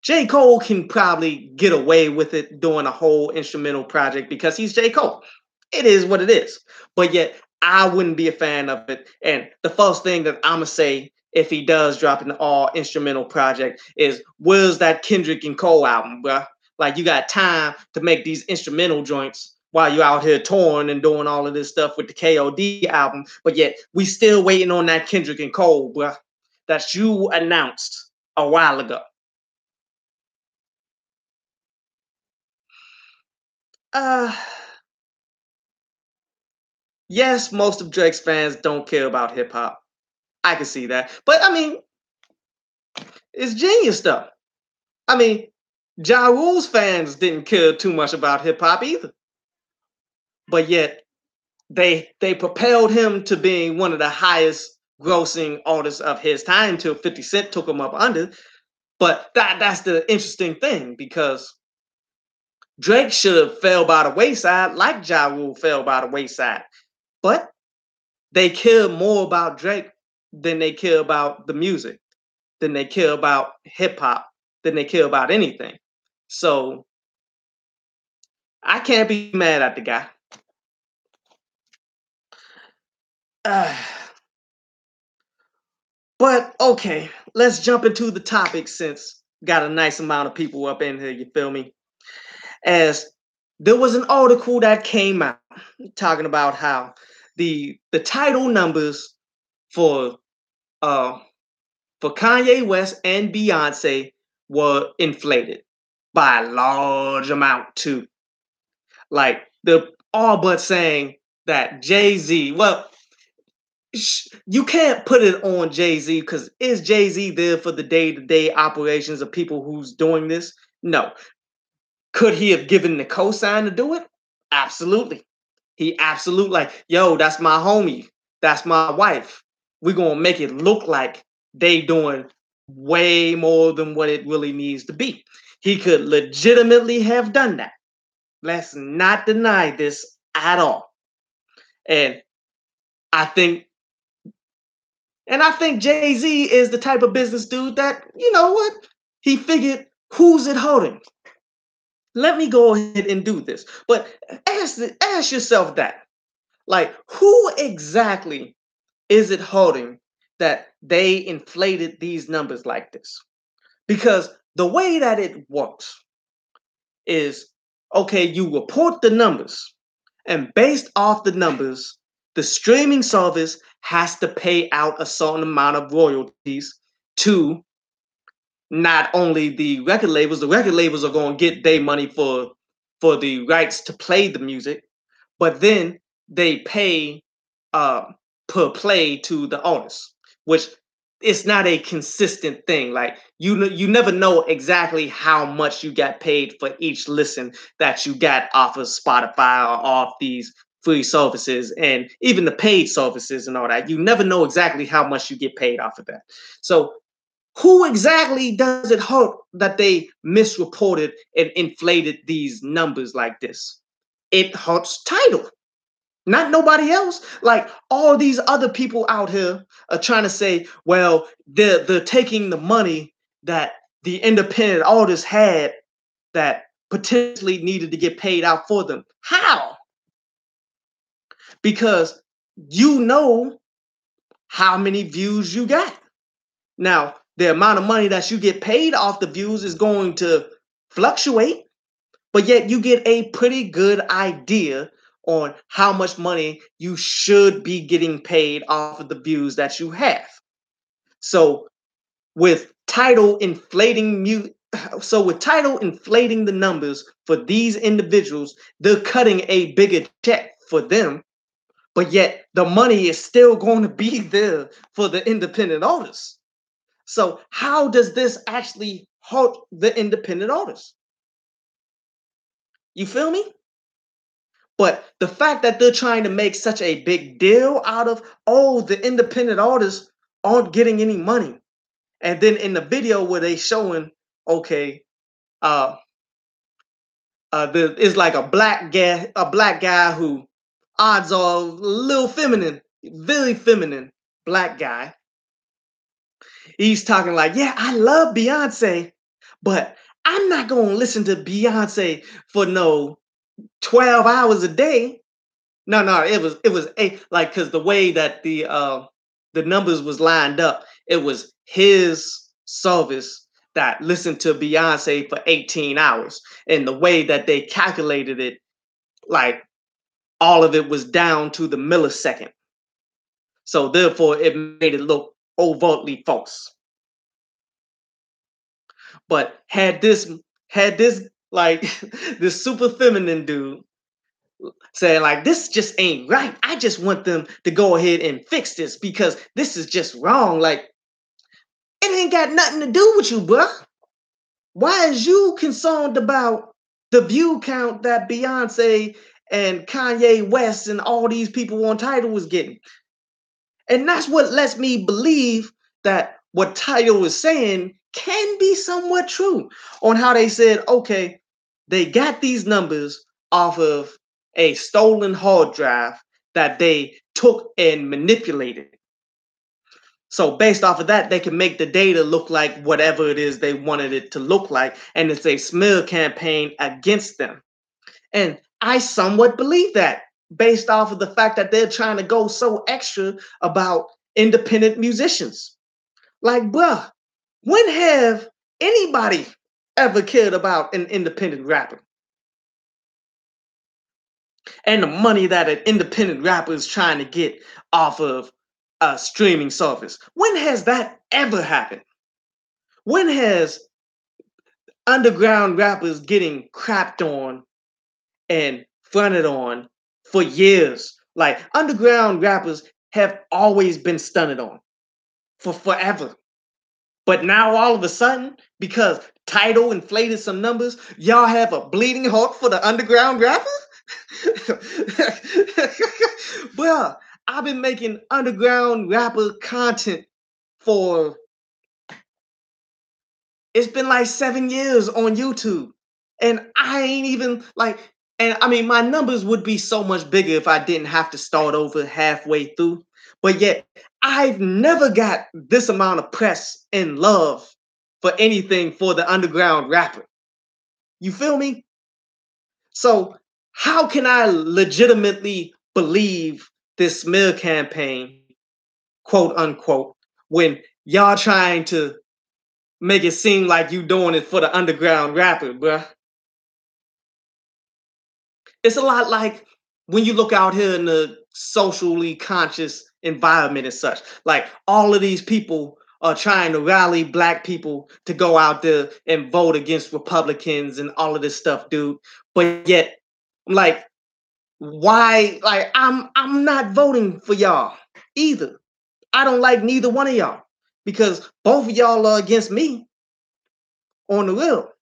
J. Cole can probably get away with it doing a whole instrumental project because he's J. Cole. It is what it is. But yet, I wouldn't be a fan of it. And the first thing that I'm going to say if he does drop an all instrumental project is, where's that Kendrick and Cole album, bruh? Like, you got time to make these instrumental joints while you're out here touring and doing all of this stuff with the KOD album. But yet, we still waiting on that Kendrick and Cole, bruh, that you announced a while ago. Uh, yes, most of Drake's fans don't care about hip hop. I can see that. But I mean, it's genius stuff. I mean, Ja Rule's fans didn't care too much about hip hop either. But yet they propelled him to being one of the highest grossing artists of his time till 50 Cent took him up under. But that's the interesting thing because Drake should have fell by the wayside like Ja Rule fell by the wayside. But they care more about Drake than they care about the music, than they care about hip hop, than they care about anything. So I can't be mad at the guy. Uh, but okay, let's jump into the topic since got a nice amount of people up in here, you feel me? As there was an article that came out talking about how the title numbers for uh for Kanye West and Beyonce were inflated by a large amount too. Like the all but saying that Jay-Z, well, you can't put it on Jay-Z because is Jay-Z there for the day-to-day operations of people who's doing this? No. Could he have given the cosign to do it? Absolutely. He absolutely like, yo, that's my homie. That's my wife. We're gonna make it look like they doing way more than what it really needs to be. He could legitimately have done that. Let's not deny this at all. And I think I think Jay-Z is the type of business dude that, you know what? He figured, who's it hurting? Let me go ahead and do this. But ask yourself that. Like, who exactly is it hurting that they inflated these numbers like this? Because the way that it works is, okay, you report the numbers, and based off the numbers, the streaming service has to pay out a certain amount of royalties to not only the record labels are going to get their money for the rights to play the music, but then they pay uh, per play to the artist, which it's not a consistent thing. Like you never know exactly how much you got paid for each listen that you got off of Spotify or off these free services and even the paid services and all that. You never know exactly how much you get paid off of that. So Who exactly does it hurt that they misreported and inflated these numbers like this? It hurts Tidal, not nobody else. Like all these other people out here are trying to say, well, they're taking the money that the independent artists had that potentially needed to get paid out for them. How? Because you know how many views you got. Now, the amount of money that you get paid off the views is going to fluctuate, but yet you get a pretty good idea on how much money you should be getting paid off of the views that you have. So with Tidal inflating the numbers for these individuals, they're cutting a bigger check for them, but yet the money is still going to be there for the independent artists. So how does this actually hurt the independent artists? You feel me? But the fact that they're trying to make such a big deal out of, oh, the independent artists aren't getting any money. And then in the video where they showing, okay, uh, it's like a black guy who odds are a little feminine, very feminine black guy. He's talking like, yeah, I love Beyonce, but I'm not gonna listen to Beyonce for no 12 hours a day. No, it was eight, like because the way that the numbers was lined up, it was his service that listened to Beyonce for 18 hours. And the way that they calculated it, like all of it was down to the millisecond. So therefore it made it look overtly false. But had this like this super feminine dude saying like this just ain't right. I just want them to go ahead and fix this because this is just wrong. Like it ain't got nothing to do with you, bruh. Why is you concerned about the view count that Beyonce and Kanye West and all these people on Tidal was getting? And that's what lets me believe that what Tidal is saying can be somewhat true on how they said, okay, they got these numbers off of a stolen hard drive that they took and manipulated. So based off of that, they can make the data look like whatever it is they wanted it to look like, and it's a smear campaign against them. And I somewhat believe that based off of the fact that they're trying to go so extra about independent musicians. Like, bruh, when have anybody ever cared about an independent rapper? And the money that an independent rapper is trying to get off of a streaming service. When has that ever happened? When has underground rappers getting crapped on and fronted on for years? Like underground rappers have always been stunted on for forever. But now all of a sudden, because Tidal inflated some numbers, y'all have a bleeding heart for the underground rappers? Well, I've been making underground rapper content for it's been like 7 years on YouTube. And I ain't even like, and I mean, my numbers would be so much bigger if I didn't have to start over halfway through. But yet, I've never got this amount of press and love for anything for the underground rapper. You feel me? So, how can I legitimately believe this smear campaign, quote unquote, when y'all trying to make it seem like you doing it for the underground rapper, bruh? It's a lot like when you look out here in the socially conscious environment and such. Like all of these people are trying to rally black people to go out there and vote against Republicans and all of this stuff, dude. But yet, like, why? Like, I'm not voting for y'all either. I don't like neither one of y'all because both of y'all are against me on the real.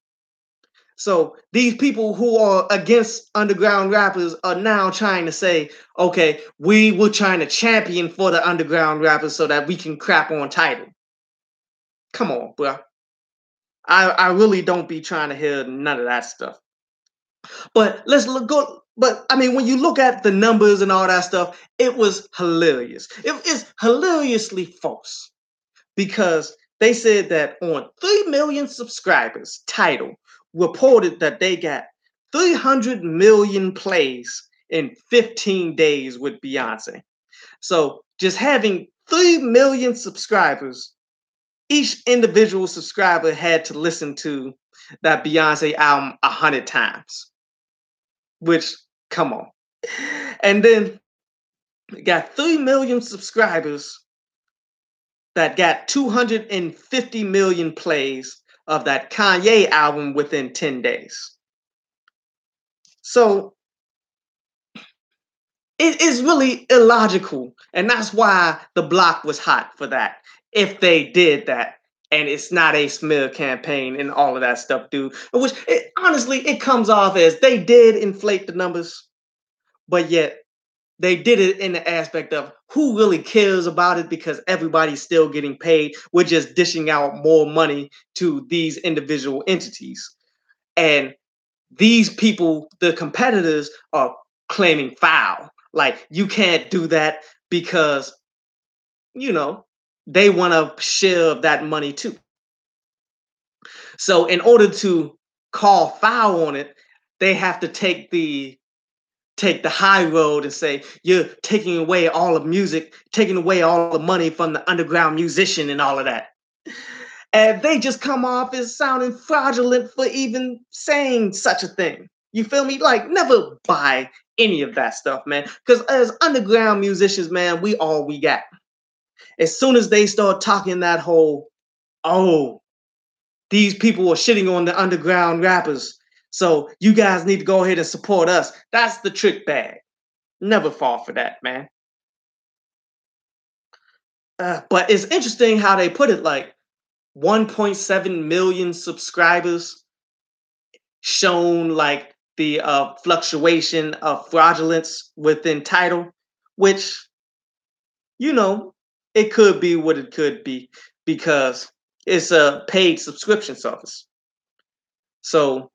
So these people who are against underground rappers are now trying to say, okay, we were trying to champion for the underground rappers so that we can crap on Tidal. Come on, bro. I really don't be trying to hear none of that stuff. But let's look go. But I mean, when you look at the numbers and all that stuff, it was hilarious. It is hilariously false because they said that on 3 million subscribers, Tidal reported that they got 300 million plays in 15 days with Beyonce. So just having 3 million subscribers, each individual subscriber had to listen to that Beyonce album 100 times, which, come on. And then got 3 million subscribers that got 250 million plays of that Kanye album within 10 days. So it is really illogical. And that's why the block was hot for that. If they did that, and it's not a smear campaign and all of that stuff, dude. Which honestly, it comes off as they did inflate the numbers, but yet they did it in the aspect of who really cares about it because everybody's still getting paid. We're just dishing out more money to these individual entities. And these people, the competitors, are claiming foul. Like, you can't do that because, you know, they want a share of that money too. So, in order to call foul on it, they have to take the high road and say you're taking away all of music, taking away all the money from the underground musician and all of that. And they just come off as sounding fraudulent for even saying such a thing. You feel me? Like, never buy any of that stuff, man. Because as underground musicians, man, we all we got. As soon as they start talking that whole, oh, these people are shitting on the underground rappers, so you guys need to go ahead and support us. That's the trick bag. Never fall for that, man. But it's interesting how they put it, like 1.7 million subscribers shown like the fluctuation of fraudulence within Tidal, which, you know, it could be what it could be because it's a paid subscription service. So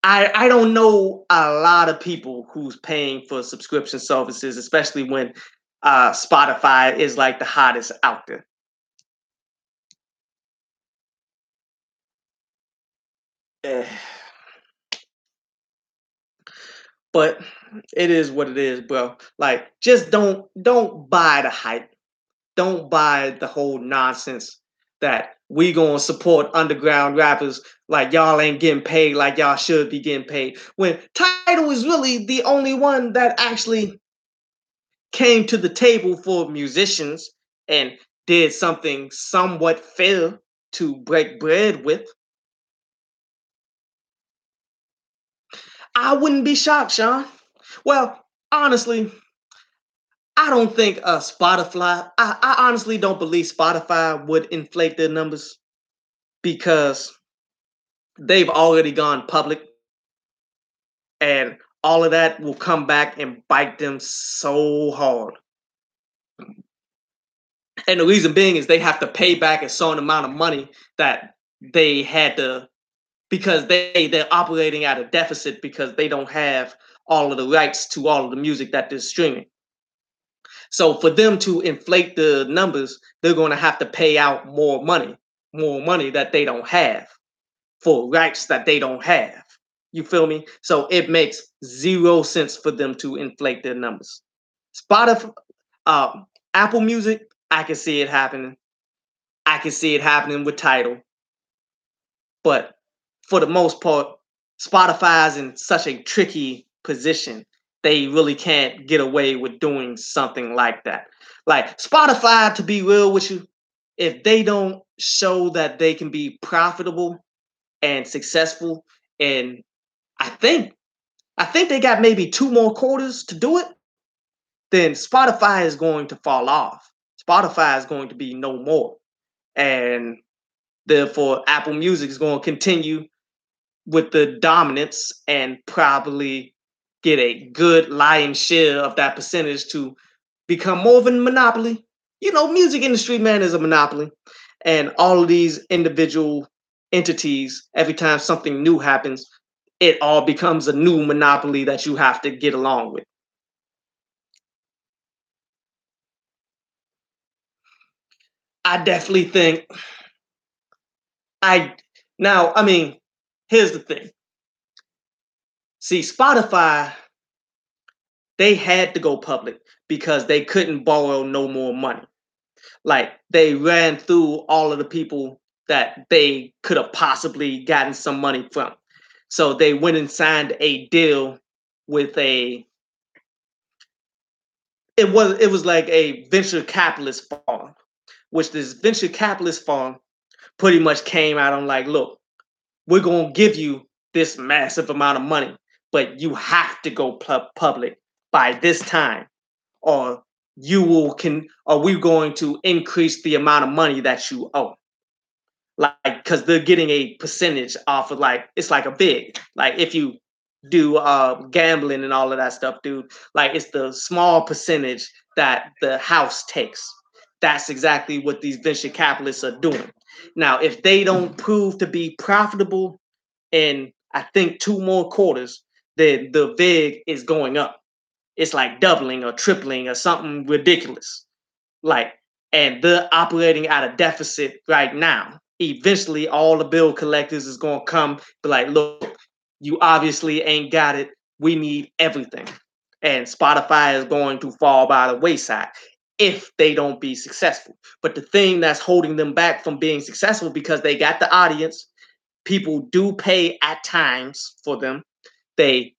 I don't know a lot of people who's paying for subscription services, especially when Spotify is like the hottest out there. Eh, But it is what it is, bro. Like, just don't buy the hype. Don't buy the whole nonsense that we gonna support underground rappers like y'all ain't getting paid like y'all should be getting paid. When Tidal is really the only one that actually came to the table for musicians and did something somewhat fair to break bread with. I wouldn't be shocked, Sean. Well, honestly, I don't think Spotify, I honestly don't believe Spotify would inflate their numbers because they've already gone public and all of that will come back and bite them so hard. And the reason being is they have to pay back a certain amount of money that they had to, because they're operating at a deficit because they don't have all of the rights to all of the music that they're streaming. So for them to inflate the numbers, they're going to have to pay out more money that they don't have for rights that they don't have. You feel me? So it makes zero sense for them to inflate their numbers. Spotify, Apple Music, I can see it happening. I can see it happening with Tidal. But for the most part, Spotify is in such a tricky position. They really can't get away with doing something like that. Like Spotify, to be real with you, if they don't show that they can be profitable and successful, and I think they got maybe 2 more quarters to do it, then Spotify is going to fall off. Spotify is going to be no more. And therefore, Apple Music is going to continue with the dominance and probably get a good lion's share of that percentage to become more of a monopoly. You know, music industry, man, is a monopoly. And all of these individual entities, every time something new happens, it all becomes a new monopoly that you have to get along with. I definitely think I now, I mean, here's the thing. See, Spotify, they had to go public because they couldn't borrow no more money. Like they ran through all of the people that they could have possibly gotten some money from. So they went and signed a deal with a it was like a venture capitalist farm, which this venture capitalist farm pretty much came out on like, look, we're gonna give you this massive amount of money, but you have to go public by this time, or or we're going to increase the amount of money that you owe. Like, because they're getting a percentage off of, like, it's like a big, like if you do gambling and all of that stuff, dude, like it's the small percentage that the house takes. That's exactly what these venture capitalists are doing. Now if they don't prove to be profitable in, I think, 2 more quarters, then the vig is going up. It's like doubling or tripling or something ridiculous. Like, and they're operating at a deficit right now. Eventually, all the bill collectors is gonna come, be like, look, you obviously ain't got it. We need everything. And Spotify is going to fall by the wayside if they don't be successful. But the thing that's holding them back from being successful, because they got the audience, people do pay at times for them. They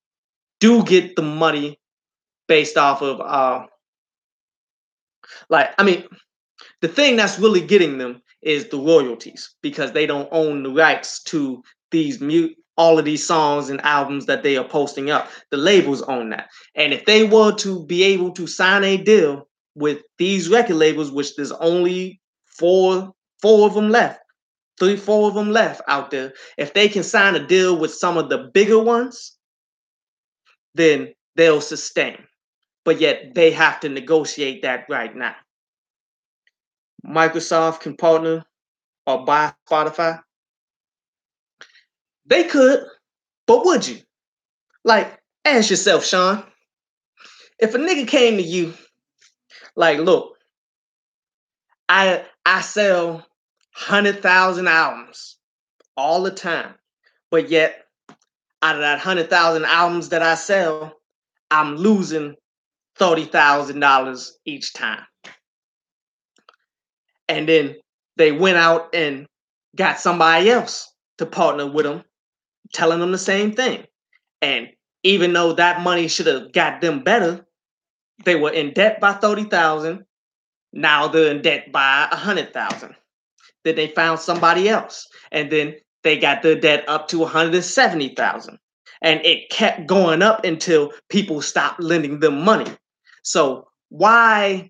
do get the money based off of like, I mean, the thing that's really getting them is the royalties, because they don't own the rights to these all of these songs and albums that they are posting up. The labels own that. And if they were to be able to sign a deal with these record labels, which there's only four of them left, 3, 4 of them left out there. If they can sign a deal with some of the bigger ones, then they'll sustain. But yet they have to negotiate that right now. Microsoft can partner or buy Spotify. They could, but would you? Like, ask yourself, Sean, if a nigga came to you, like, look, I sell 100,000 albums all the time, but yet out of that 100,000 albums that I sell, I'm losing $30,000 each time. And then they went out and got somebody else to partner with them, telling them the same thing. And even though that money should have got them better, they were in debt by 30,000. Now they're in debt by 100,000. Then they found somebody else, and then they got their debt up to 170,000. And it kept going up until people stopped lending them money. So why,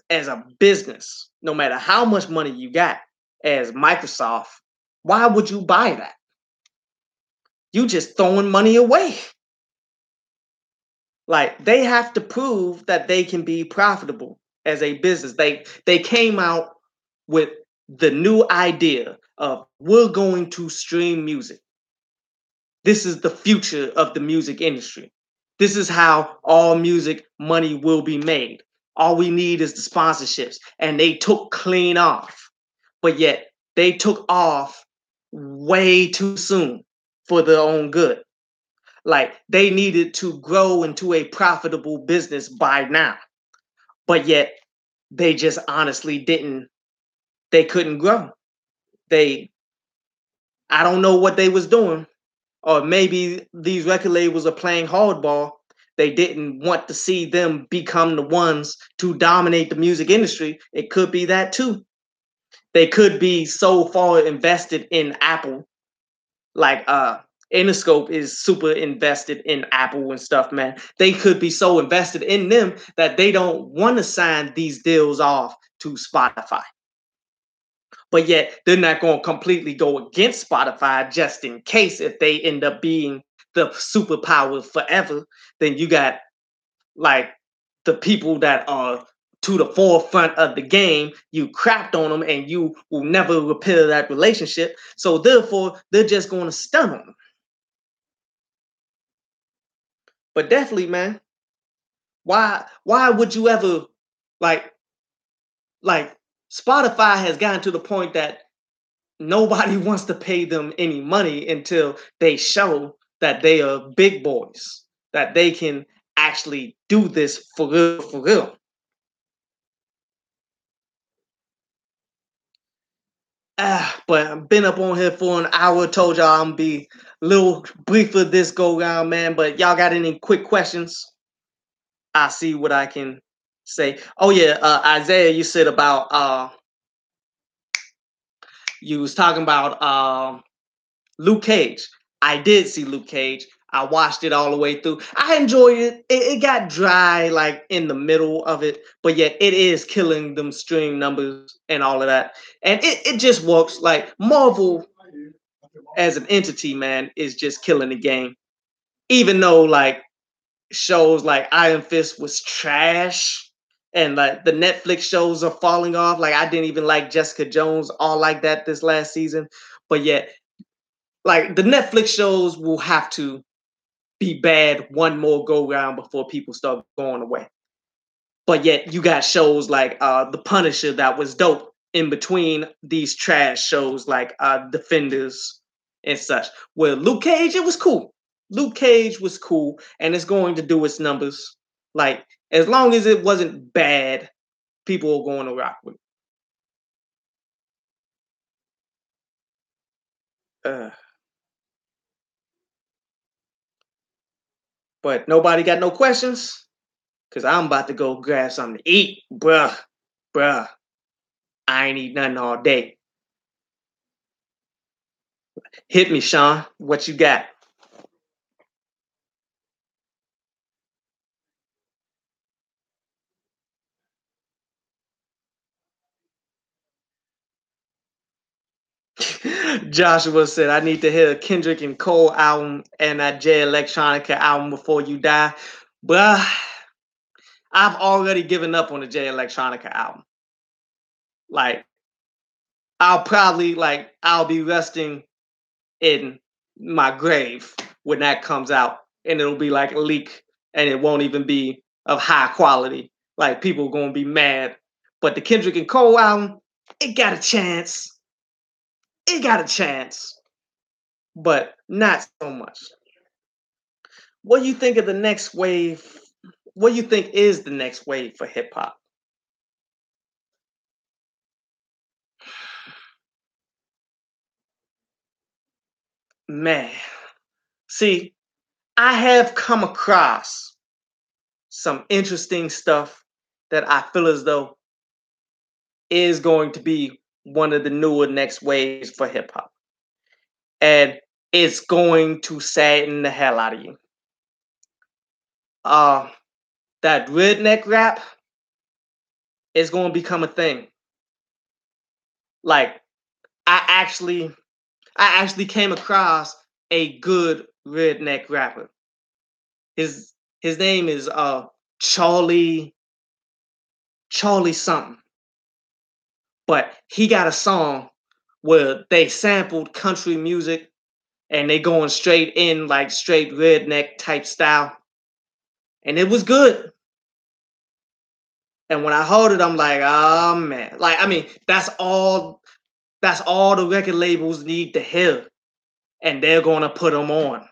as a business, no matter how much money you got, as Microsoft, why would you buy that? You just throwing money away. Like, they have to prove that they can be profitable as a business. They came out with the new idea of, we're going to stream music. This is the future of the music industry. This is how all music money will be made. All we need is the sponsorships. And they took clean off. But yet they took off way too soon for their own good. Like, they needed to grow into a profitable business by now. But yet they just honestly didn't, they couldn't grow. I don't know what they was doing. Or maybe these record labels are playing hardball. They didn't want to see them become the ones to dominate the music industry. It could be that too. They could be so far invested in Apple, like Interscope is super invested in Apple and stuff, man. They could be so invested in them that they don't want to sign these deals off to Spotify. But yet they're not going to completely go against Spotify just in case if they end up being the superpower forever. Then you got like the people that are to the forefront of the game, you crapped on them and you will never repair that relationship. So therefore, they're just going to stun on them. But definitely, man, why would you ever like like Spotify has gotten to the point that nobody wants to pay them any money until they show that they are big boys, that they can actually do this for real, for real. But I've been up on here for an hour. Told y'all I'm gonna be a little briefer this go round, man. But y'all got any quick questions? I see what I can say. Oh yeah, Isaiah, you said about you was talking about Luke Cage. I did see Luke Cage. I watched it all the way through. I enjoyed it. It got dry like in the middle of it, but yet it is killing them stream numbers and all of that. And it just works. Like Marvel as an entity, man, is just killing the game. Even though like shows like Iron Fist was trash and like the Netflix shows are falling off. Like I didn't even like Jessica Jones all like that this last season. But yet like the Netflix shows will have to be bad one more go round before people start going away. But yet you got shows like The Punisher that was dope in between these trash shows like Defenders and such. Well, Luke Cage, it was cool. Luke Cage was cool, and it's going to do its numbers. Like as long as it wasn't bad, people are going to rock with it. But nobody got no questions, cause I'm about to go grab something to eat, bruh. I ain't eat nothing all day. Hit me, Sean. What you got? Joshua said, I need to hear a Kendrick and Cole album and that Jay Electronica album before you die. But I've already given up on the Jay Electronica album. Like, I'll be resting in my grave when that comes out. And it'll be like a leak and it won't even be of high quality. Like, people are going to be mad. But the Kendrick and Cole album, it got a chance. It got a chance, but not so much. What do you think of the next wave? What do you think is the next wave for hip hop? Man, see, I have come across some interesting stuff that I feel as though is going to be one of the newer next waves for hip hop. And it's going to sadden the hell out of you. Uh, that redneck rap is going to become a thing. Like, I actually I actually came across a good redneck rapper. His his name is Charlie something. But he got a song where they sampled country music and they going straight in like straight redneck type style. And it was good. And when I heard it, I'm like, oh man. Like, I mean, that's all the record labels need to hear. And they're gonna put them on.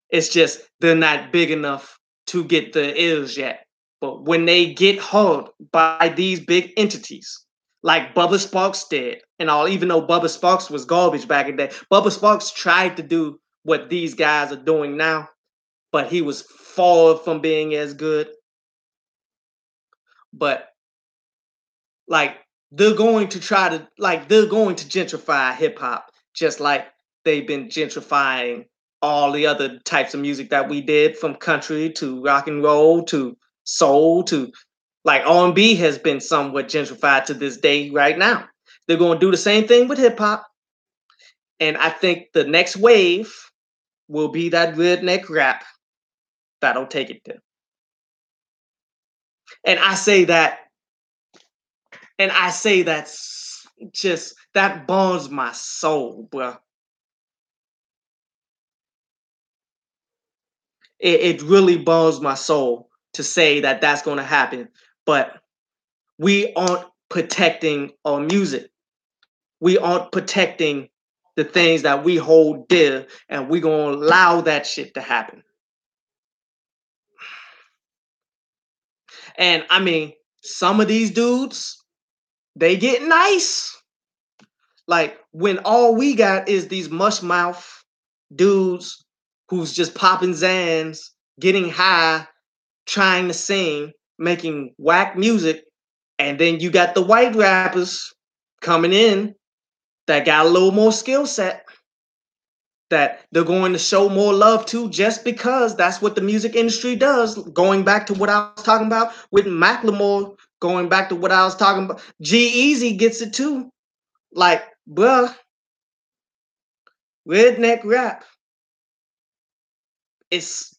It's just they're not big enough to get the ears yet. But when they get heard by these big entities, like Bubba Sparks did, and all, even though Bubba Sparks was garbage back in the day, Bubba Sparks tried to do what these guys are doing now, but he was far from being as good. But like they're going to gentrify hip hop just like they've been gentrifying all the other types of music that we did, from country to rock and roll to soul to like R&B has been somewhat gentrified to this day right now. They're going to do the same thing with hip hop, and I think the next wave will be that redneck rap that'll take it there. And I say that, and I say that's just that burns my soul, bro. It really burns my soul to say that that's going to happen. But we aren't protecting our music. We aren't protecting the things that we hold dear, and we're going to allow that shit to happen. And I mean, some of these dudes, they get nice. Like when all we got is these mush mouth dudes who's just popping Zans, getting high, trying to sing, making whack music, and then you got the white rappers coming in that got a little more skill set that they're going to show more love to just because that's what the music industry does. Going back to what I was talking about with Macklemore, going back to what I was talking about, G-Eazy gets it too. Like, bruh, redneck rap, it's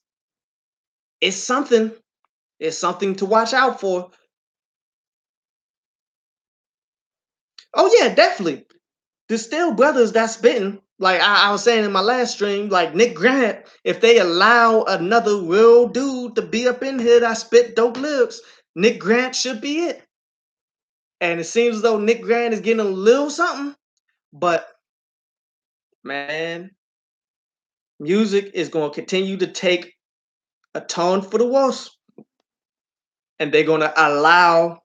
it's something. It's something to watch out for. Oh yeah, definitely. There's still brothers that's spitting. Like I was saying in my last stream, like Nick Grant, if they allow another real dude to be up in here that spit dope lyrics, Nick Grant should be it. And it seems as though Nick Grant is getting a little something, but man, music is going to continue to take a turn for the worse. And they're going to allow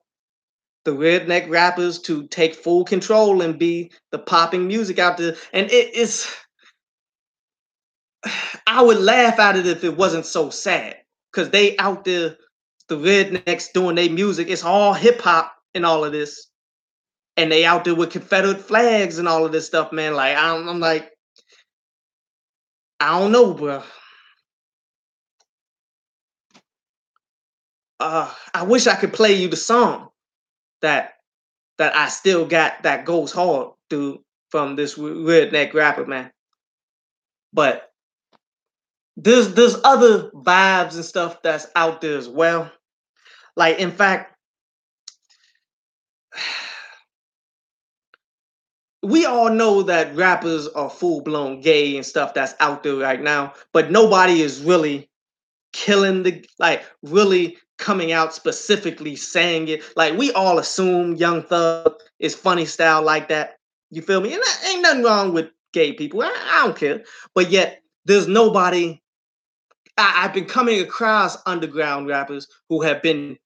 the redneck rappers to take full control and be the popping music out there. And it's, I would laugh at it if it wasn't so sad, because they out there, the rednecks doing their music. It's all hip hop and all of this, and they out there with Confederate flags and all of this stuff, man. Like I'm like, I don't know, bro. I wish I could play you the song that I still got that goes hard, dude, from this redneck rapper, man. But there's other vibes and stuff that's out there as well. Like in fact, we all know that rappers are full blown gay and stuff that's out there right now, but nobody is really killing the like really coming out specifically saying it. Like we all assume Young Thug is funny style like that. You feel me? And ain't nothing wrong with gay people. I don't care. But yet there's nobody. I've been coming across underground rappers who have been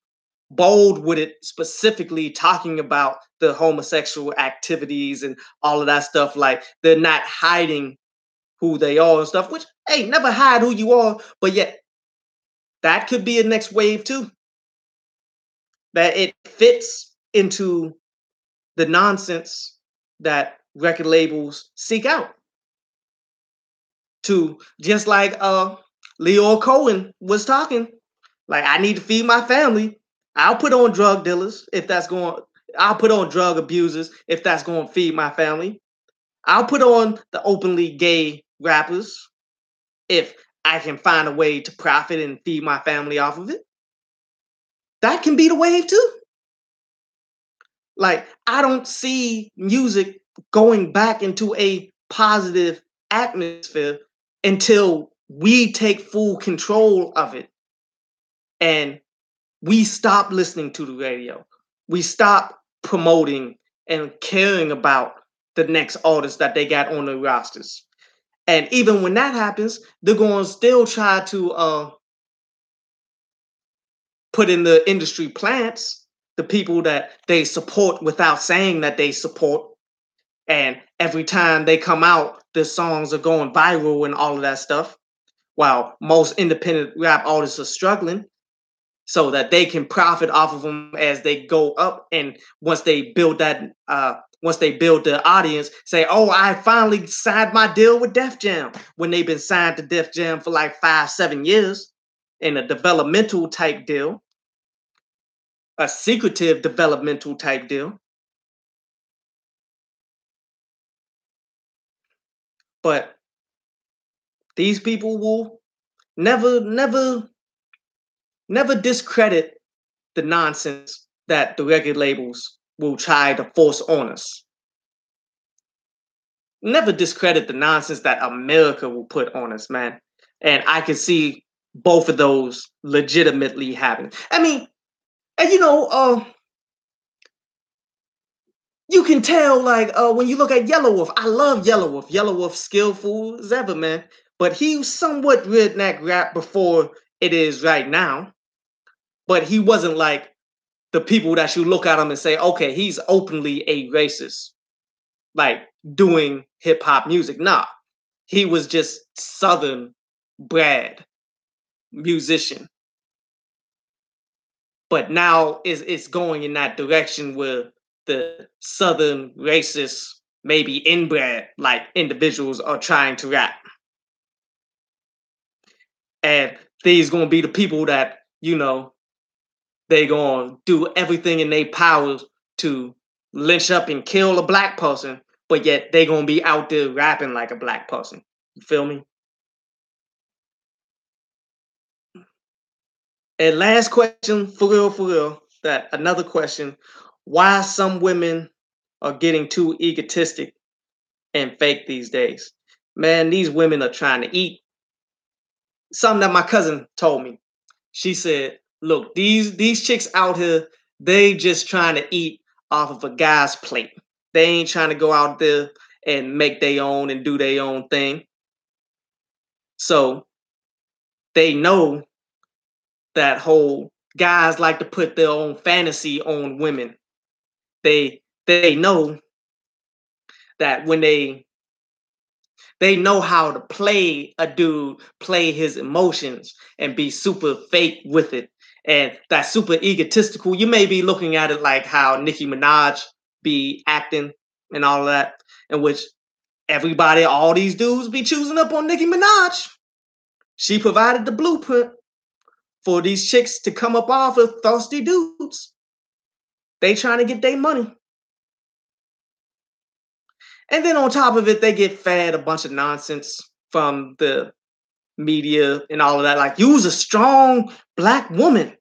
bold with it, specifically talking about the homosexual activities and all of that stuff. Like they're not hiding who they are and stuff, which, hey, never hide who you are, but yet that could be a next wave too. That it fits into the nonsense that record labels seek out. To just like Leo Cohen was talking, like I need to feed my family. I'll put on drug dealers if that's going. I'll put on drug abusers if that's going to feed my family. I'll put on the openly gay rappers if I can find a way to profit and feed my family off of it. That can be the wave too. Like I don't see music going back into a positive atmosphere until we take full control of it and we stop listening to the radio. We stop promoting and caring about the next artist that they got on the rosters. And even when that happens, they're going to still try to put in the industry plants, the people that they support without saying that they support. And every time they come out, the songs are going viral and all of that stuff. While most independent rap artists are struggling, so that they can profit off of them as they go up. And once they build once they build the audience, say, "Oh, I finally signed my deal with Def Jam," when they've been signed to Def Jam for like 5-7 years in a developmental type deal, a secretive developmental type deal. But these people will never, never, never discredit the nonsense that the record labels will try to force on us. Never discredit the nonsense that America will put on us, man. And I can see both of those legitimately happening. I mean, and you can tell, like, when you look at Yellow Wolf. I love Yellow Wolf. Yellow Wolf skillful as ever, man. But he was somewhat redneck rap before it is right now. But he wasn't like the people that you look at him and say, okay, he's openly a racist, like doing hip hop music. Nah, he was just Southern bred musician. But now it's going in that direction where the Southern racist, maybe inbred, like individuals are trying to rap. And these gonna be the people that, they gonna do everything in their power to lynch up and kill a black person, but yet they gonna be out there rapping like a black person. You feel me? And last question, for real, that another question: why some women are getting too egotistic and fake these days? Man, these women are trying to eat. Something that my cousin told me. She said, "Look, these chicks out here, they just trying to eat off of a guy's plate. They ain't trying to go out there and make their own and do their own thing. So they know that whole guys like to put their own fantasy on women. They know that when they know how to play a dude, play his emotions, and be super fake with it. And that's super egotistical. You may be looking at it like how Nicki Minaj be acting and all of that, in which everybody, all these dudes be choosing up on Nicki Minaj. She provided the blueprint for these chicks to come up off of thirsty dudes. They trying to get their money. And then on top of it, they get fed a bunch of nonsense from the media and all of that. Like, you's a strong black woman.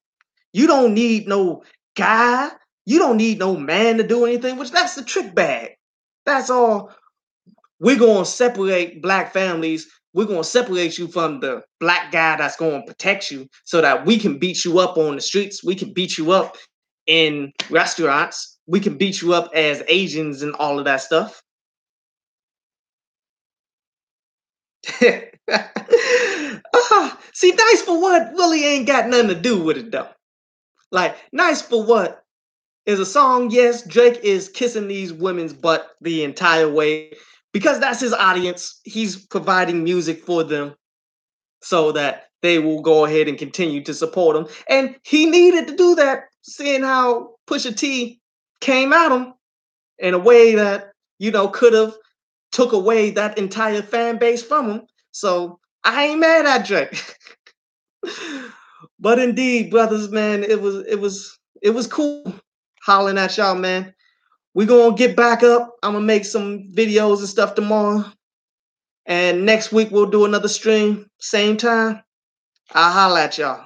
You don't need no guy. You don't need no man to do anything, which that's the trick bag. That's all. We're going to separate black families. We're going to separate you from the black guy that's going to protect you so that we can beat you up on the streets. We can beat you up in restaurants. We can beat you up as Asians and all of that stuff. See, nice for what really ain't got nothing to do with it though. Like, nice for what is a song. Yes, Drake is kissing these women's butt the entire way because that's his audience. He's providing music for them so that they will go ahead and continue to support him. And he needed to do that, seeing how Pusha T came at him in a way that, could have took away that entire fan base from him. So I ain't mad at Drake. But indeed, brothers, man, it was cool hollering at y'all, man. We gonna get back up. I'm gonna make some videos and stuff tomorrow. And next week we'll do another stream, same time. I'll holla at y'all.